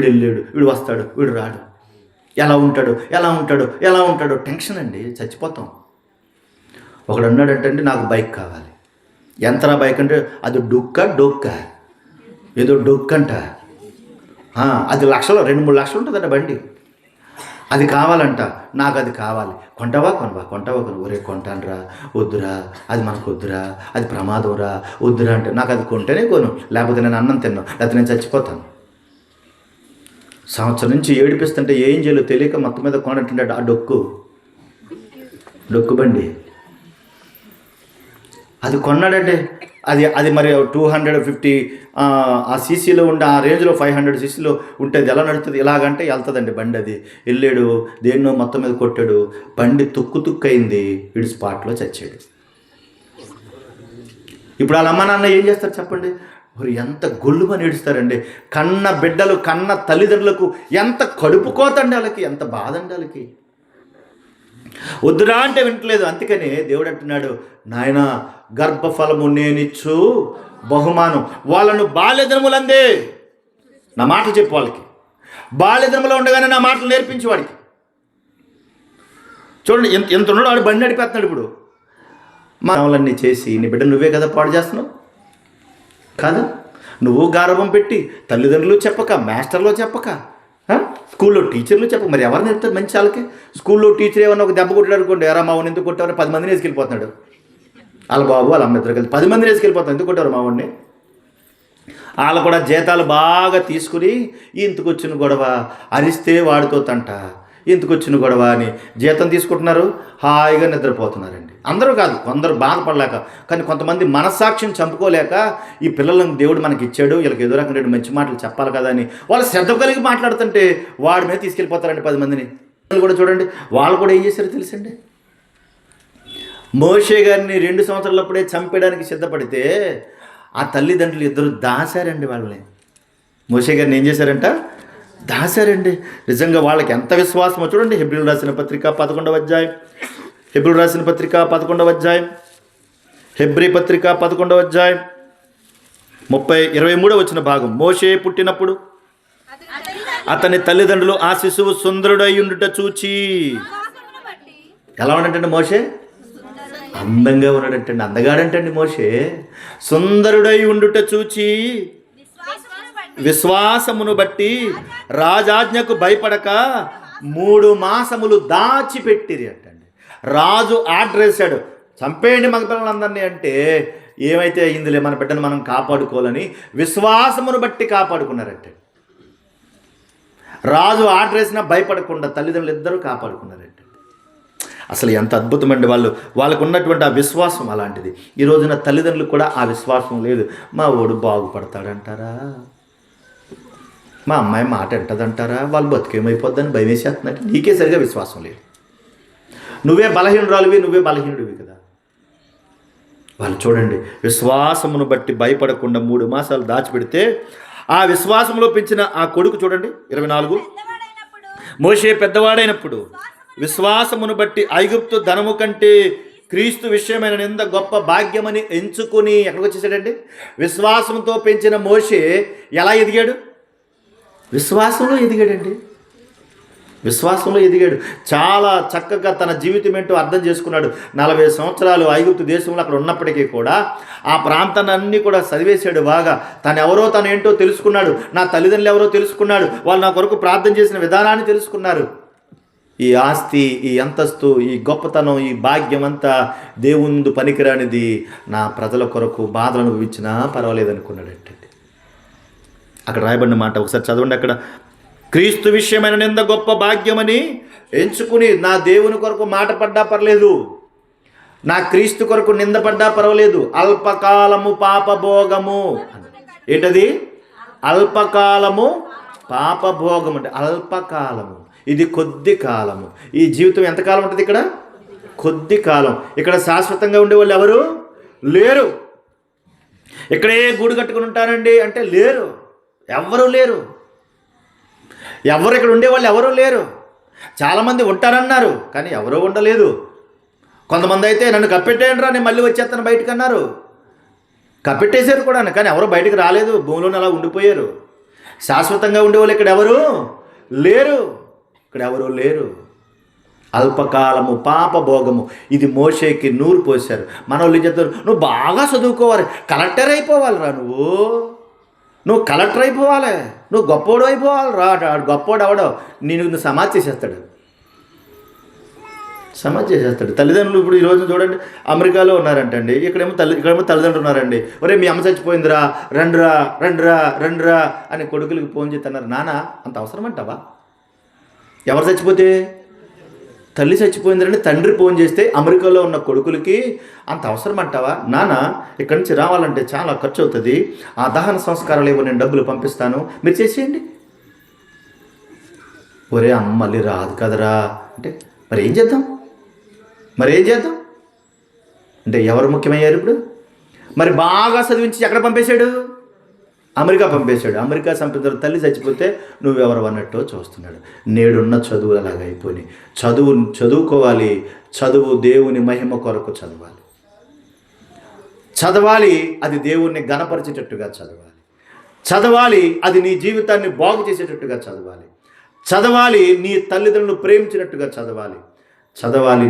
వెళ్ళాడు, వీడు వస్తాడు, వీడు రాడు, ఎలా ఉంటాడు టెన్షన్ అండి, చచ్చిపోతాం. ఒకడు అన్నాడంటే నాకు బైక్ కావాలి. ఎంతరా బైక్ అంటే అది డొక్క ఏదో డొక్కంట, అది లక్షలు 2-3 లక్షలు ఉంటుందంట బండి. అది కావాలంట, నాకు అది కావాలి. కొంటావా ఒరే కొంటానురా, వద్దురా అది మనకు వద్దురా, అది ప్రమాదంరా, వద్దురా అంటే నాకు అది కొంటేనే కొను, లేకపోతే నేను అన్నం తిన్నాను, లేకపోతే నేను చచ్చిపోతాను. సంవత్సరం నుంచి ఏడిపిస్తుంటే ఏం చేయాలో తెలియక మొత్తం మీద కొనట్టుంటాడు ఆ డొక్కు బండి. అది కొన్నాడంటే అది మరి 250 ఆ సీసీలో ఉండే ఆ రేంజ్లో 500 సీసీలో ఉంటుంది. ఎలా నడుస్తుంది? ఇలాగంటే వెళ్తుందండి బండి. అది వెళ్ళాడు, దేన్నో మొత్తం మీద కొట్టాడు, బండి తుక్కు అయింది, వీడు స్పాట్లో చచ్చాడు. ఇప్పుడు వాళ్ళ అమ్మ నాన్న ఏం చేస్తారు చెప్పండి? మరి ఎంత గొల్లుమని ఏడుస్తారండి. కన్న బిడ్డలు, కన్న తల్లిదండ్రులకు ఎంత కడుపు కోతండి వాళ్ళకి, ఎంత బాధ అండి వాళ్ళకి. వద్దురా అంటే వింటలేదు. అందుకని దేవుడు అంటున్నాడు, నాయన గర్భఫలము నేనిచ్చు బహుమానం వాళ్ళను బాల్యదినములందే. నా మాటలు చెప్పు వాళ్ళకి, బాల్యదినములో ఉండగానే నా మాటలు నేర్పించి వాడికి. చూడండి ఎంత ఉన్నాడు వాడు, బండి నడిపేస్తున్నాడు. ఇప్పుడు మానవులన్నీ చేసి నీ బిడ్డ నువ్వే కదా పాడు చేస్తున్నావు కాదా? నువ్వు గారభం పెట్టి తల్లిదండ్రులు చెప్పక, మాస్టర్లో చెప్పక, స్కూల్లో టీచర్లు మరి ఎవరు నేర్పుతారు మంచి వాళ్ళకి? స్కూల్లో టీచర్ ఏమన్నా ఒక దెబ్బ కొట్టాడు అనుకోండి, ఎరా మావాడిని ఎందుకు కొట్టారని 10 మందిని వేసుకెళ్ళిపోతున్నాడు. వాళ్ళ బాబు వాళ్ళ అమ్మ ఇద్దరు కలిసి 10 మందిని వేసుకెళ్ళిపోతారు. ఎందుకు కొట్టారు మావాడిని? వాళ్ళు కూడా జీతాలు బాగా తీసుకుని ఇంటికి వచ్చిన గొడవ, అరిస్తే వాడితో తంట, ఇంటికి వచ్చిన గొడవ అని జీతం తీసుకుంటున్నారు, హాయిగా నిద్రపోతున్నారండి. అందరూ కాదు, కొందరు బాధపడలేక, కానీ కొంతమంది మనస్సాక్షిని చంపుకోలేక ఈ పిల్లలను దేవుడు మనకి ఇచ్చాడు, వీళ్ళకి ఏదో రకం మంచి మాటలు చెప్పాలి కదా అని వాళ్ళు శ్రద్ధ కలిగి మాట్లాడుతుంటే వాడి మీద తీసుకెళ్ళిపోతారండి 10 మందిని. కూడా చూడండి, వాళ్ళు కూడా ఏం చేశారో తెలుసండి. మోషే గారిని 2 సంవత్సరాలప్పుడే చంపేయడానికి సిద్ధపడితే ఆ తల్లిదండ్రులు ఇద్దరు దాశారండి వాళ్ళని. మోషే గారిని ఏం చేశారంట? దాశారండి. నిజంగా వాళ్ళకి ఎంత విశ్వాసమో చూడండి. హెబ్రీయులకు రాసిన పత్రిక 11వ అధ్యాయం, హెబ్రీ పత్రిక 11వ అధ్యాయం 23వ వచ్చిన భాగం. మోషే పుట్టినప్పుడు అతని తల్లిదండ్రులు ఆ శిశువు సుందరుడై ఉండుట చూచి, ఎలా ఉన్నాడంటే మోషే? అందంగా ఉన్నాడంటండి, అందగాడంటండి మోషే. సుందరుడై ఉండుట చూచి విశ్వాసమును బట్టి రాజాజ్ఞకు భయపడక 3 మాసములు దాచిపెట్టిరి అంటండి. రాజు ఆర్డర్ వేశాడు, చంపేయండి మగపిల్లలందరినీ అంటే ఏమైతే అయిందిలే, మన బిడ్డను మనం కాపాడుకోవాలని విశ్వాసమును బట్టి కాపాడుకున్నారంటే. రాజు ఆర్డర్ వేసినా భయపడకుండా తల్లిదండ్రులు ఇద్దరూ కాపాడుకున్నారంటే. అసలు ఎంత అద్భుతమండి వాళ్ళకు ఉన్నటువంటి ఆ విశ్వాసం అలాంటిది. ఈ రోజున తల్లిదండ్రులకు కూడా ఆ విశ్వాసం లేదు. మా వాడు బాగుపడతాడంటారా, మా అమ్మాయి మాట అంటదంటారా, వాళ్ళు బతుకేమైపోద్దని భయం వేసేస్తుందంటే నీకే సరిగా విశ్వాసం లేదు. నువ్వే బలహీనురాలువి, నువ్వే బలహీనుడివి కదా. వాళ్ళు చూడండి, విశ్వాసమును బట్టి భయపడకుండా 3 మాసాలు దాచిపెడితే ఆ విశ్వాసంలో పెంచిన ఆ కొడుకు చూడండి 24, మోషే పెద్దవాడైనప్పుడు విశ్వాసమును బట్టి ఐగుప్తు ధనము కంటే క్రీస్తు విషయమైన నింద గొప్ప భాగ్యమని ఎంచుకుని ఎక్కడికి వచ్చేసాడండి? విశ్వాసంతో పెంచిన మోషే ఎలా ఎదిగాడు? విశ్వాసంలో ఎదిగాడండి. విశ్వాసంలో ఎదిగాడు. చాలా చక్కగా తన జీవితం ఏంటో అర్థం చేసుకున్నాడు. 40 సంవత్సరాలు ఐగుప్తు దేశంలో అక్కడ ఉన్నప్పటికీ కూడా ఆ ప్రాంతాన్ని అన్నీ కూడా చదివేశాడు బాగా. తను ఏంటో తెలుసుకున్నాడు. నా తల్లిదండ్రులు ఎవరో తెలుసుకున్నాడు. వాళ్ళు నా కొరకు ప్రార్థన చేసిన విధానాన్ని తెలుసుకున్నారు. ఈ ఆస్తి, ఈ అంతస్తు, ఈ గొప్పతనం, ఈ భాగ్యం అంతా దేవుని ముందు పనికిరానిది, నా ప్రజల కొరకు బాధలు అనుభవించినా పర్వాలేదనుకున్నాడంటే. అక్కడ రాయబడిన మాట ఒకసారి చదవండి. అక్కడ క్రీస్తు విషయమైన నింద గొప్ప భాగ్యమని ఎంచుకుని, నా దేవుని కొరకు మాట పడ్డా పర్లేదు, నా క్రీస్తు కొరకు నిందపడ్డా పర్వాలేదు. అల్పకాలము పాపభోగము. ఏంటది? అల్పకాలము పాపభోగం. అంటే అల్పకాలము, ఇది కొద్ది కాలము. ఈ జీవితం ఎంతకాలం ఉంటుంది? ఇక్కడ కొద్ది కాలం. ఇక్కడ శాశ్వతంగా ఉండేవాళ్ళు ఎవరు లేరు. ఇక్కడే గూడు కట్టుకుని ఉంటారండి అంటే లేరు, ఎవరు లేరు. ఎవరు ఇక్కడ ఉండేవాళ్ళు ఎవరూ లేరు. చాలామంది ఉంటారన్నారు కానీ ఎవరూ ఉండలేదు. కొంతమంది అయితే నన్ను కప్పెట్టేయండి రా, నేను మళ్ళీ వచ్చేస్తాను బయటకు అన్నారు. కప్పెట్టేశారు కూడా, కానీ ఎవరు బయటకు రాలేదు, భూమిలోనే అలా ఉండిపోయారు. శాశ్వతంగా ఉండేవాళ్ళు ఇక్కడ ఎవరు లేరు. ఇక్కడ ఎవరూ లేరు. అల్పకాలము పాపభోగము, ఇది మోషేకి నూరు పోశారు. మన వాళ్ళు ఏం చెప్తారు? నువ్వు బాగా చదువుకోవాలి, కలెక్టర్ అయిపోవాలిరా, నువ్వు కలెక్టర్ అయిపోవాలి, నువ్వు గొప్పోడు అయిపోవాలి రా. గొప్పోడు అవడో నువ్వు సమాధి చేసేస్తాడు. తల్లిదండ్రులు ఇప్పుడు ఈ రోజు చూడండి, అమెరికాలో ఉన్నారంటండి, ఇక్కడేమో తల్లిదండ్రులు ఉన్నారండి. ఒరే మీ అమ్మ చచ్చిపోయిందిరా, రండిరా అని కొడుకులకి ఫోన్ చేస్తున్నారు. నాన్న అంత అవసరం అంటావా? ఎవరు చచ్చిపోతే? తల్లి చచ్చిపోయిందని తండ్రి ఫోన్ చేస్తే అమెరికాలో ఉన్న కొడుకులకి అంత అవసరం అంటావా? నాన్న ఇక్కడి నుంచి రావాలంటే చాలా ఖర్చు అవుతుంది, ఆ దహన సంస్కారాలు ఏవో నేను డబ్బులు పంపిస్తాను, మీరు చేసేయండి. ఒరే అమ్మ మళ్ళీ రాదు కదరా అంటే మరి ఏం చేద్దాం అంటే ఎవరు ముఖ్యమయ్యారు ఇప్పుడు? మరి బాగా చదివించి ఎక్కడ పంపేశాడు? అమెరికా పంపేశాడు. అమెరికా సంపద తల్లి చచ్చిపోతే నువ్వెవరు అన్నట్టు చూస్తున్నాడు. నేడున్న చదువు అలాగ అయిపోయి, చదువుకోవాలి. చదువు దేవుని మహిమ కొరకు చదవాలి. అది దేవుణ్ణి గణపరిచేటట్టుగా చదవాలి. అది నీ జీవితాన్ని బాగు చేసేటట్టుగా చదవాలి. నీ తల్లిదండ్రులను ప్రేమించినట్టుగా చదవాలి.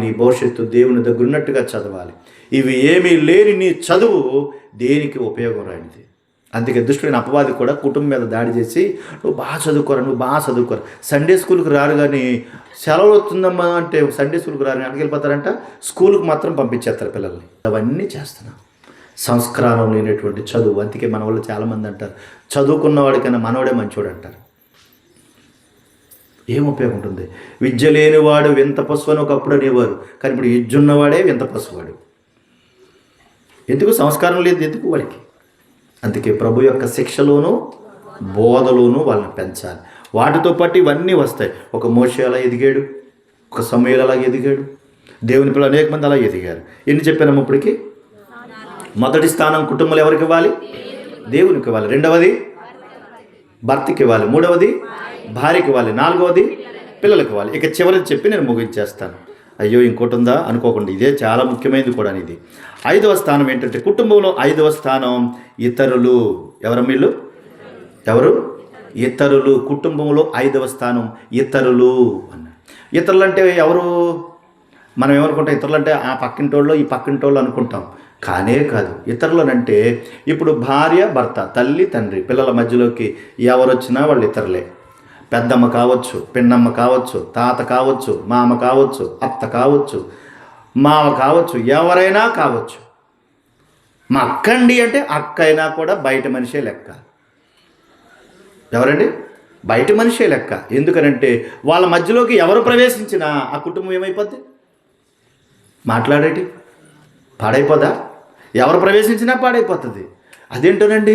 నీ భవిష్యత్తు దేవుని దగ్గర ఉన్నట్టుగా చదవాలి. ఇవి ఏమీ లేని నీ చదువు దేనికి ఉపయోగం రానిది. అందుకే దుష్టుడైన అపవాది కూడా కుటుంబం మీద దాడి చేసి నువ్వు బాగా చదువుకోరా సండే స్కూల్కి రారు, కానీ సెలవులు వస్తుందమ్మా అంటే సండే స్కూల్కి రారు, ఎక్కడికి వెళ్ళిపోతారంట, స్కూల్కి మాత్రం పంపించేస్తారు పిల్లల్ని. అవన్నీ చేస్తున్నాం, సంస్కారం లేనటువంటి చదువు. అందుకే మన వాళ్ళు చాలామంది అంటారు చదువుకున్నవాడికైనా మనవాడే మంచోడు అంటారు. ఏం ఉపయోగం ఉంటుంది? విద్య లేనివాడు వింత పశువు అని ఒకప్పుడు అనేవారు, కానీ ఇప్పుడు విద్య ఉన్నవాడే వింత పశువాడు. ఎందుకు? సంస్కారం లేదు ఎందుకు వాడికి. అందుకే ప్రభు యొక్క శిక్షలోనూ బోధలోనూ వాళ్ళని పెంచాలి. వాటితో పాటు ఇవన్నీ వస్తాయి. ఒక మోషే అలా ఎదిగాడు, ఒక సమూయేలు అలా ఎదిగాడు, దేవుని పిల్లలు అనేక మంది అలా ఎదిగారు. ఎన్ని చెప్పానమ్మ ఇప్పటికి? మొదటి స్థానం కుటుంబంలో ఎవరికి ఇవ్వాలి? దేవునికి ఇవ్వాలి. రెండవది భర్తకి ఇవ్వాలి. మూడవది భార్యకి ఇవ్వాలి. నాలుగవది పిల్లలకి ఇవ్వాలి. ఇక చివరిది చెప్పి నేను ముగించేస్తాను. అయ్యో ఇంకోటి ఉందా అనుకోకుండా, ఇదే చాలా ముఖ్యమైనది కూడా. ఇది 5వ స్థానం ఏంటంటే కుటుంబంలో 5వ స్థానం ఇతరులు. ఎవరు? ఇతరులు. కుటుంబంలో 5వ స్థానం ఇతరులు అన్నారు. ఇతరులు అంటే ఎవరు? మనం ఏమనుకుంటాం? ఇతరులు అంటే ఆ పక్కింటోళ్ళు ఈ పక్కింటోళ్ళు అనుకుంటాం. కానే కాదు. ఇతరులనంటే ఇప్పుడు భార్య భర్త, తల్లి తండ్రి, పిల్లల మధ్యలోకి ఎవరొచ్చినా వాళ్ళు ఇతరులే. పెద్దమ్మ కావచ్చు, పిన్నమ్మ కావచ్చు, తాత కావచ్చు, మామ కావచ్చు, అత్త కావచ్చు, మావ కావచ్చు, ఎవరైనా కావచ్చు. మా అక్కండి అంటే అక్క అయినా కూడా బయట మనిషే లెక్క. ఎవరండి? బయట మనిషే లెక్క. ఎందుకనంటే వాళ్ళ మధ్యలోకి ఎవరు ప్రవేశించినా ఆ కుటుంబం ఏమైపోద్ది? మాట్లాడేటి పాడైపోదా? ఎవరు ప్రవేశించినా పాడైపోతుంది. అదేంటోనండి,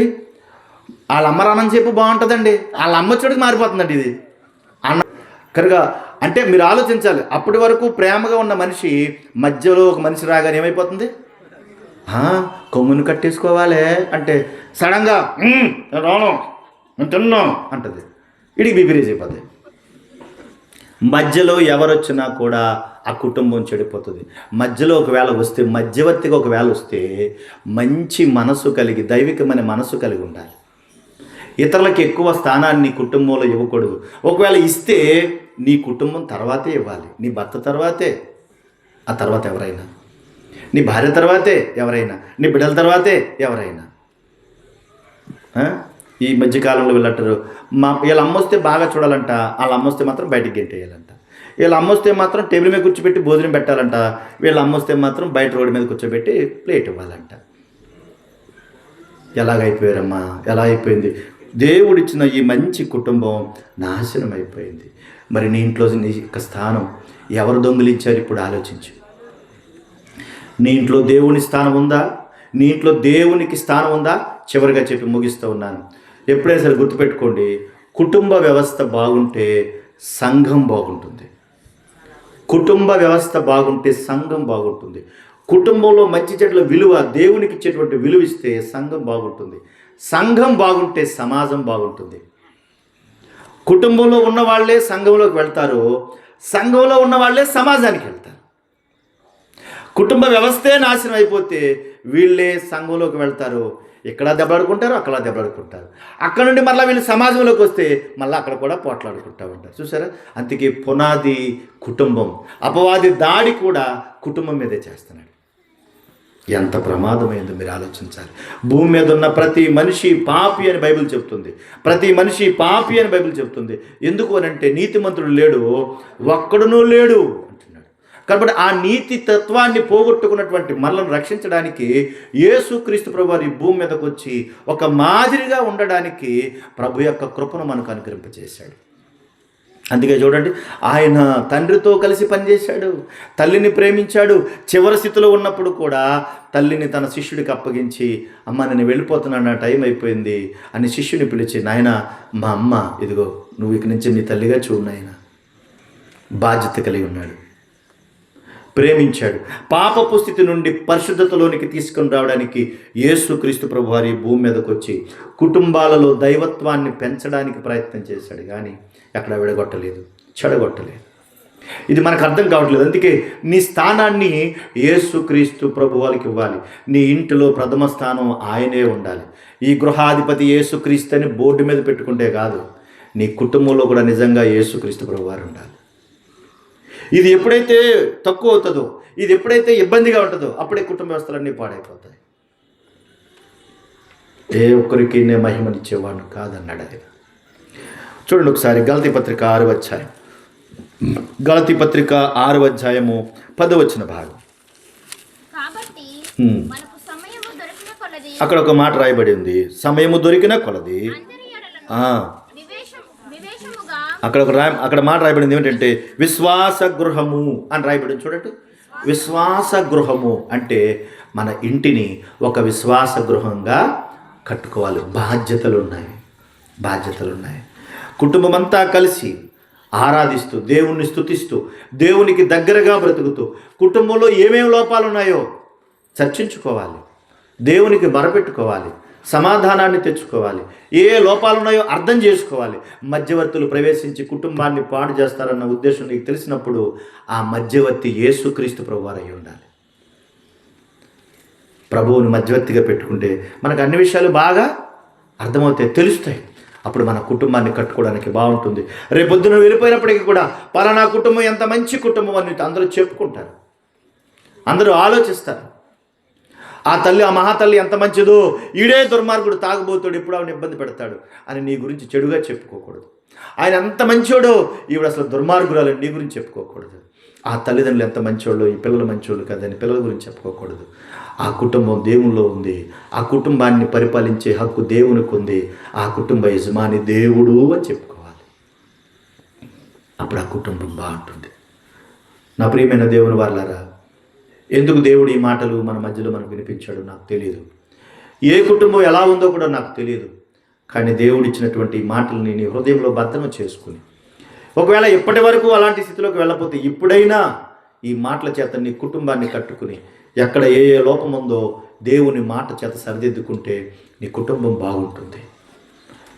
వాళ్ళ అమ్మ రానని చెప్పి బాగుంటుందండి, వాళ్ళ అమ్మ చెడుకు మారిపోతుందండి ఇది అన్న కనుక. అంటే మీరు ఆలోచించాలి, అప్పటి వరకు ప్రేమగా ఉన్న మనిషి మధ్యలో ఒక మనిషి రాగానే ఏమైపోతుంది? కొమ్మును కట్టేసుకోవాలి అంటే సడన్గా రాను తిన్నాం అంటది, ఇడికి బిబిరేజ్ అయిపోతుంది. మధ్యలో ఎవరొచ్చినా కూడా ఆ కుటుంబం చెడిపోతుంది. మధ్యలో ఒకవేళ వస్తే, మధ్యవర్తిగా ఒకవేళ వస్తే మంచి మనసు కలిగి, దైవికమైన మనసు కలిగి ఉండాలి. ఇతరులకు ఎక్కువ స్థానాన్ని కుటుంబంలో ఇవ్వకూడదు. ఒకవేళ ఇస్తే నీ కుటుంబం తర్వాతే ఇవ్వాలి, నీ భర్త తర్వాతే, ఆ తర్వాత ఎవరైనా, నీ భార్య తర్వాతే ఎవరైనా, నీ బిడ్డల తర్వాతే ఎవరైనా. ఈ మధ్యకాలంలో వీళ్ళంటారు వీళ్ళ అమ్మొస్తే బాగా చూడాలంట, వాళ్ళ అమ్మొస్తే మాత్రం బయటికి గెంటేయాలంట, వీళ్ళ అమ్మొస్తే మాత్రం టేబుల్ మీద కూర్చోబెట్టి భోజనం పెట్టాలంట, వీళ్ళ అమ్మొస్తే మాత్రం బయట రోడ్డు మీద కూర్చోబెట్టి ప్లేట్ ఇవ్వాలంట. ఎలాగైపోయారమ్మా? ఎలా అయిపోయింది? దేవుడిచ్చిన ఈ మంచి కుటుంబం నాశనం అయిపోయింది. మరి నీ ఇంట్లో నీ యొక్క స్థానం ఎవరు దొంగిలించారు? ఇప్పుడు ఆలోచించు. నీ ఇంట్లో దేవుని స్థానం ఉందా? నీ ఇంట్లో దేవునికి స్థానం ఉందా? చివరిగా చెప్పి ముగిస్తూ ఉన్నాను. ఎప్పుడైనా సరే గుర్తుపెట్టుకోండి, కుటుంబ వ్యవస్థ బాగుంటే సంఘం బాగుంటుంది. కుటుంబ వ్యవస్థ బాగుంటే సంఘం బాగుంటుంది. కుటుంబంలో మంచి చెడ్ల విలువ, దేవునికి ఇచ్చేటువంటి విలువ ఇస్తే సంఘం బాగుంటుంది. సంఘం బాగుంటే సమాజం బాగుంటుంది. కుటుంబంలో ఉన్న వాళ్ళే సంఘంలోకి వెళ్తారు, సంఘంలో ఉన్న వాళ్ళే సమాజానికి వెళ్తారు. కుటుంబ వ్యవస్థే నాశనం అయిపోతే వీళ్ళే సంఘంలోకి వెళ్తారు, ఇక్కడ దెబ్బలాడుకుంటారు, అక్కడ దెబ్బలాడుకుంటారు. అక్కడ నుండి మళ్ళీ వీళ్ళు సమాజంలోకి వస్తే మళ్ళీ అక్కడ కూడా పోట్లాడుకుంటూ ఉంటారు. చూసారా? అందుకే పునాది కుటుంబం. అపవాది దాడి కూడా కుటుంబం మీదే చేస్తున్నాడు. ఎంత ప్రమాదమైందో మీరు ఆలోచించాలి. భూమి మీద ఉన్న ప్రతి మనిషి పాపి అని బైబిల్ చెప్తుంది. ప్రతి మనిషి పాపి అని బైబిల్ చెప్తుంది. ఎందుకు అనంటే నీతిమంతుడు లేడు, ఒక్కడునూ లేడు అంటున్నాడు. కాబట్టి ఆ నీతి తత్వాన్ని పోగొట్టుకున్నటువంటి మనల్ని రక్షించడానికి యేసుక్రీస్తు ప్రభు వారి భూమి మీదకి వచ్చి ఒక మాదిరిగా ఉండడానికి ప్రభు యొక్క కృపను మనకు అనుగ్రహింపజేశాడు. అందుకే చూడండి, ఆయన తండ్రితో కలిసి పనిచేశాడు, తల్లిని ప్రేమించాడు. చివరి స్థితిలో ఉన్నప్పుడు కూడా తల్లిని తన శిష్యుడికి అప్పగించి, అమ్మ నేను వెళ్ళిపోతున్నాను, నా టైం అయిపోయింది అని శిష్యుని పిలిచి, నాయన మా అమ్మ ఇదిగో నువ్వు ఇక నుంచి నీ తల్లిగా చూడు నాయన. బాధ్యత కలిగి ఉన్నాడు, ప్రేమించాడు. పాపపు స్థితి నుండి పరిశుద్ధతలోనికి తీసుకొని రావడానికి యేసుక్రీస్తు ప్రభు వారి భూమి మీదకి వచ్చి కుటుంబాలలో దైవత్వాన్ని పెంచడానికి ప్రయత్నం చేశాడు, కానీ ఎక్కడ విడగొట్టలేదు, చెడగొట్టలేదు. ఇది మనకు అర్థం కావట్లేదు. అందుకే నీ స్థానాన్ని యేసుక్రీస్తు ప్రభు వారికి ఇవ్వాలి. నీ ఇంటిలో ప్రథమ స్థానం ఆయనే ఉండాలి. ఈ గృహాధిపతి యేసుక్రీస్తు అని బోర్డు మీద పెట్టుకుంటే కాదు, నీ కుటుంబంలో కూడా నిజంగా యేసుక్రీస్తు ప్రభు వారు ఉండాలి. ఇది ఎప్పుడైతే తక్కువ అవుతుందో, ఇది ఎప్పుడైతే ఇబ్బందిగా ఉంటుందో, అప్పుడే కుటుంబ వ్యవస్థలన్నీ పాడైపోతాయి. ఏ ఒక్కరికి నేను మహిమనిచ్చేవాడు కాదన్నాడు ఆయన. చూడండి ఒకసారి గలతీ పత్రిక 6వ అధ్యాయం, గలతీ పత్రిక 6వ అధ్యాయము 10వ వచన భాగం. అక్కడ ఒక మాట రాయబడి ఉంది, సమయము దొరికిన కొలది. అక్కడ మాట రాయబడింది ఏమిటంటే విశ్వాస గృహము అని రాయబడింది. చూడండి, విశ్వాస గృహము అంటే మన ఇంటిని ఒక విశ్వాస గృహంగా కట్టుకోవాలి. బాధ్యతలు ఉన్నాయి. కుటుంబం అంతా కలిసి ఆరాధిస్తూ, దేవుణ్ణి స్తుతిస్తూ, దేవునికి దగ్గరగా బ్రతుకుతూ, కుటుంబంలో ఏమేమి లోపాలు ఉన్నాయో చర్చించుకోవాలి, దేవునికి మొరపెట్టుకోవాలి, సమాధానాన్ని తెచ్చుకోవాలి, ఏ లోపాలు ఉన్నాయో అర్థం చేసుకోవాలి. మధ్యవర్తులు ప్రవేశించి కుటుంబాన్ని పాడు చేస్తారన్న ఉద్దేశం నీకు తెలిసినప్పుడు ఆ మధ్యవర్తి యేసుక్రీస్తు ప్రభువారు అయి ఉండాలి. ప్రభువుని మధ్యవర్తిగా పెట్టుకుంటే మనకు అన్ని విషయాలు బాగా అర్థమవుతాయి, తెలుస్తాయి. అప్పుడు మన కుటుంబాన్ని కట్టుకోవడానికి బాగుంటుంది. రేపొద్దున వెళ్ళిపోయినప్పటికీ కూడా పలానా కుటుంబం ఎంత మంచి కుటుంబం అని అందరూ చెప్పుకుంటారు, అందరూ ఆలోచిస్తారు. ఆ తల్లి, ఆ మహాతల్లి ఎంత మంచిదో, ఈడే దుర్మార్గుడు, తాగుబోతాడు, ఎప్పుడు ఆవిడ ఇబ్బంది పెడతాడు అని నీ గురించి చెడుగా చెప్పుకోకూడదు. ఆయన ఎంత మంచోడో, ఈవిడ అసలు దుర్మార్గురాలని నీ గురించి చెప్పుకోకూడదు. ఆ తల్లిదండ్రులు ఎంత మంచోళ్ళు, ఈ పిల్లలు మంచోళ్ళు కదని పిల్లల గురించి చెప్పుకోకూడదు. ఆ కుటుంబం దేవునిలో ఉంది, ఆ కుటుంబాన్ని పరిపాలించే హక్కు దేవునికి ఉంది, ఆ కుటుంబ యజమాని దేవుడు అని చెప్పుకోవాలి. అప్పుడు ఆ కుటుంబం బాగుంటుంది. నా ప్రియమైన దేవుని వారలారా, ఎందుకు దేవుడు ఈ మాటలు మన మధ్యలో మనకు వినిపించాడు నాకు తెలియదు. ఏ కుటుంబం ఎలా ఉందో కూడా నాకు తెలియదు. కానీ దేవుడు ఇచ్చినటువంటి ఈ మాటలని నీ హృదయంలో భద్రం చేసుకుని, ఒకవేళ ఇప్పటి వరకు అలాంటి స్థితిలోకి వెళ్ళకపోతే ఇప్పుడైనా ఈ మాటల చేత నీ కుటుంబాన్ని కట్టుకుని, ఎక్కడ ఏ లోపం ఉందో దేవుని మాట చేత సరిదిద్దుకుంటే నీ కుటుంబం బాగుంటుంది.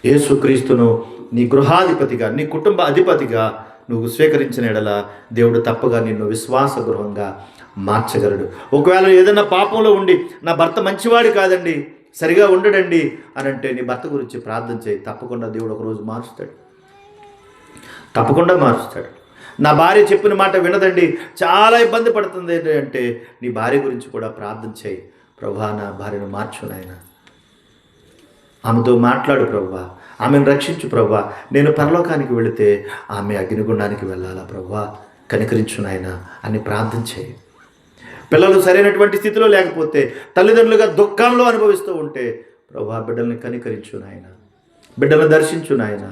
యేసుక్రీస్తును నీ గృహాధిపతిగా, నీ కుటుంబ అధిపతిగా నువ్వు స్వీకరించిన ఎడల దేవుడు తప్పగా నిన్ను విశ్వాస గృహంగా మార్చగలడు. ఒకవేళ ఏదైనా పాపంలో ఉండి నా భర్త మంచివాడు కాదండి, సరిగా ఉండడండి అని అంటే నీ భర్త గురించి ప్రార్థన చేయి. తప్పకుండా దేవుడు ఒకరోజు మారుస్తాడు, తప్పకుండా మారుస్తాడు. నా భార్య చెప్పిన మాట వినదండి, చాలా ఇబ్బంది పడుతుంది అంటే నీ భార్య గురించి కూడా ప్రార్థన చేయి. ప్రభువా, నా భార్యను మార్చు నాయన, ఆమెతో మాట్లాడు ప్రభువా, ఆమెను రక్షించు ప్రభువా, నేను పరలోకానికి వెళితే ఆమె అగ్నిగుండానికి వెళ్ళాలా ప్రభువా, కనికరించు నాయన అని ప్రార్థన చేయి. పిల్లలు సరైనటువంటి స్థితిలో లేకపోతే, తల్లిదండ్రులుగా దుఃఖంలో అనుభవిస్తూ ఉంటే ప్రభువా, బిడ్డల్ని కనికరించు నాయన, బిడ్డలను దర్శించు నాయన,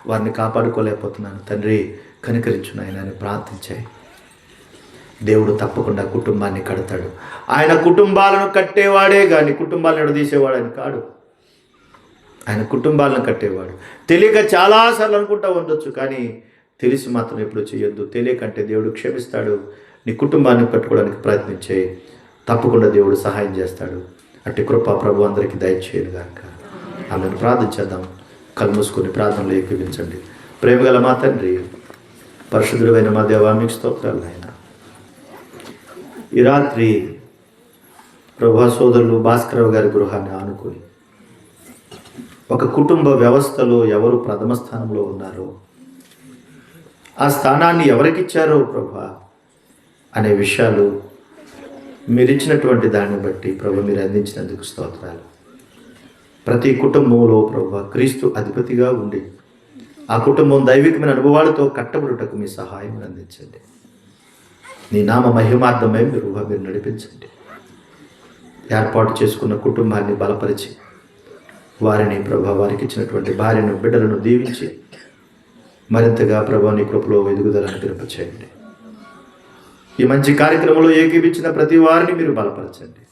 వారిని కాపాడుకోలేకపోతున్నాను తండ్రి, కనికరించు నాయన అని ప్రార్థించాయి. దేవుడు తప్పకుండా కుటుంబాన్ని కడతాడు. ఆయన కుటుంబాలను కట్టేవాడే కానీ కుటుంబాలను ఎడదీసేవాడని కాడు. ఆయన కుటుంబాలను కట్టేవాడు. తెలియక చాలాసార్లు అనుకుంటూ ఉండొచ్చు, కానీ తెలిసి మాత్రం ఎప్పుడు చేయొద్దు. తెలియకంటే దేవుడు క్షమిస్తాడు. నీ కుటుంబాన్ని కట్టుకోవడానికి ప్రయత్నించే, తప్పకుండా దేవుడు సహాయం చేస్తాడు. అట్టి కృప ప్రభు అందరికీ దయచేయను గాక. ఆమెను ప్రార్థించేద్దాం. కళ్ళు మూసుకొని ప్రార్థనలు ఏకీవించండి. ప్రేమగల మా తండ్రి, పరిశుద్ధుడైన మా దేవా, మీకు స్తోత్రాలు నాయన. ఈ రాత్రి ప్రభా సోదరులు భాస్కరరావు గారి గృహాన్ని ఆనుకొని ఒక కుటుంబ వ్యవస్థలో ఎవరు ప్రథమ స్థానంలో ఉన్నారో, ఆ స్థానాన్ని ఎవరికిచ్చారో ప్రభా అనే విషయాలు మీరిచ్చినటువంటి దాన్ని బట్టి ప్రభు మీరు అందించినందుకు స్తోత్రాలు. ప్రతి కుటుంబంలో ప్రభు క్రీస్తు అధిపతిగా ఉండి ఆ కుటుంబం దైవికమైన అనుభవాలతో కట్టబడుటకు మీ సహాయం అందించండి. నీ నామ మహిమార్థమై మీరు నడిపించండి. ఏర్పాటు చేసుకున్న కుటుంబాన్ని బలపరిచి వారిని ప్రభు వారికి ఇచ్చినటువంటి భార్యను, బిడ్డలను దీవించి మరింతగా ప్రభు నీ కృపలో ఎదుగుదలను కృపచేయండి. ఈ మంచి కార్యక్రమంలో ఏకీపించిన ప్రతి వారిని మీరు బలపరచండి.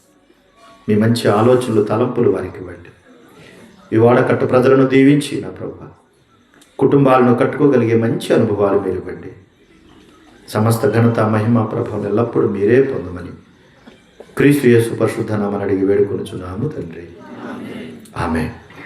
మీ మంచి ఆలోచనలు, తలంపులు వారికి ఇవ్వండి. ఈ వాడకట్టు ప్రజలను దీవించి నా ప్రభు కుటుంబాలను కట్టుకోగలిగే మంచి అనుభవాలు మీరు ఇవ్వండి. సమస్త ఘనత, మహిమ, ప్రభావం ఎల్లప్పుడూ మీరే పొందమని క్రీస్తు యేసు పరిశుద్ధ నామమున అడిగి వేడుకొనుచున్నాము తండ్రి. ఆమేన్.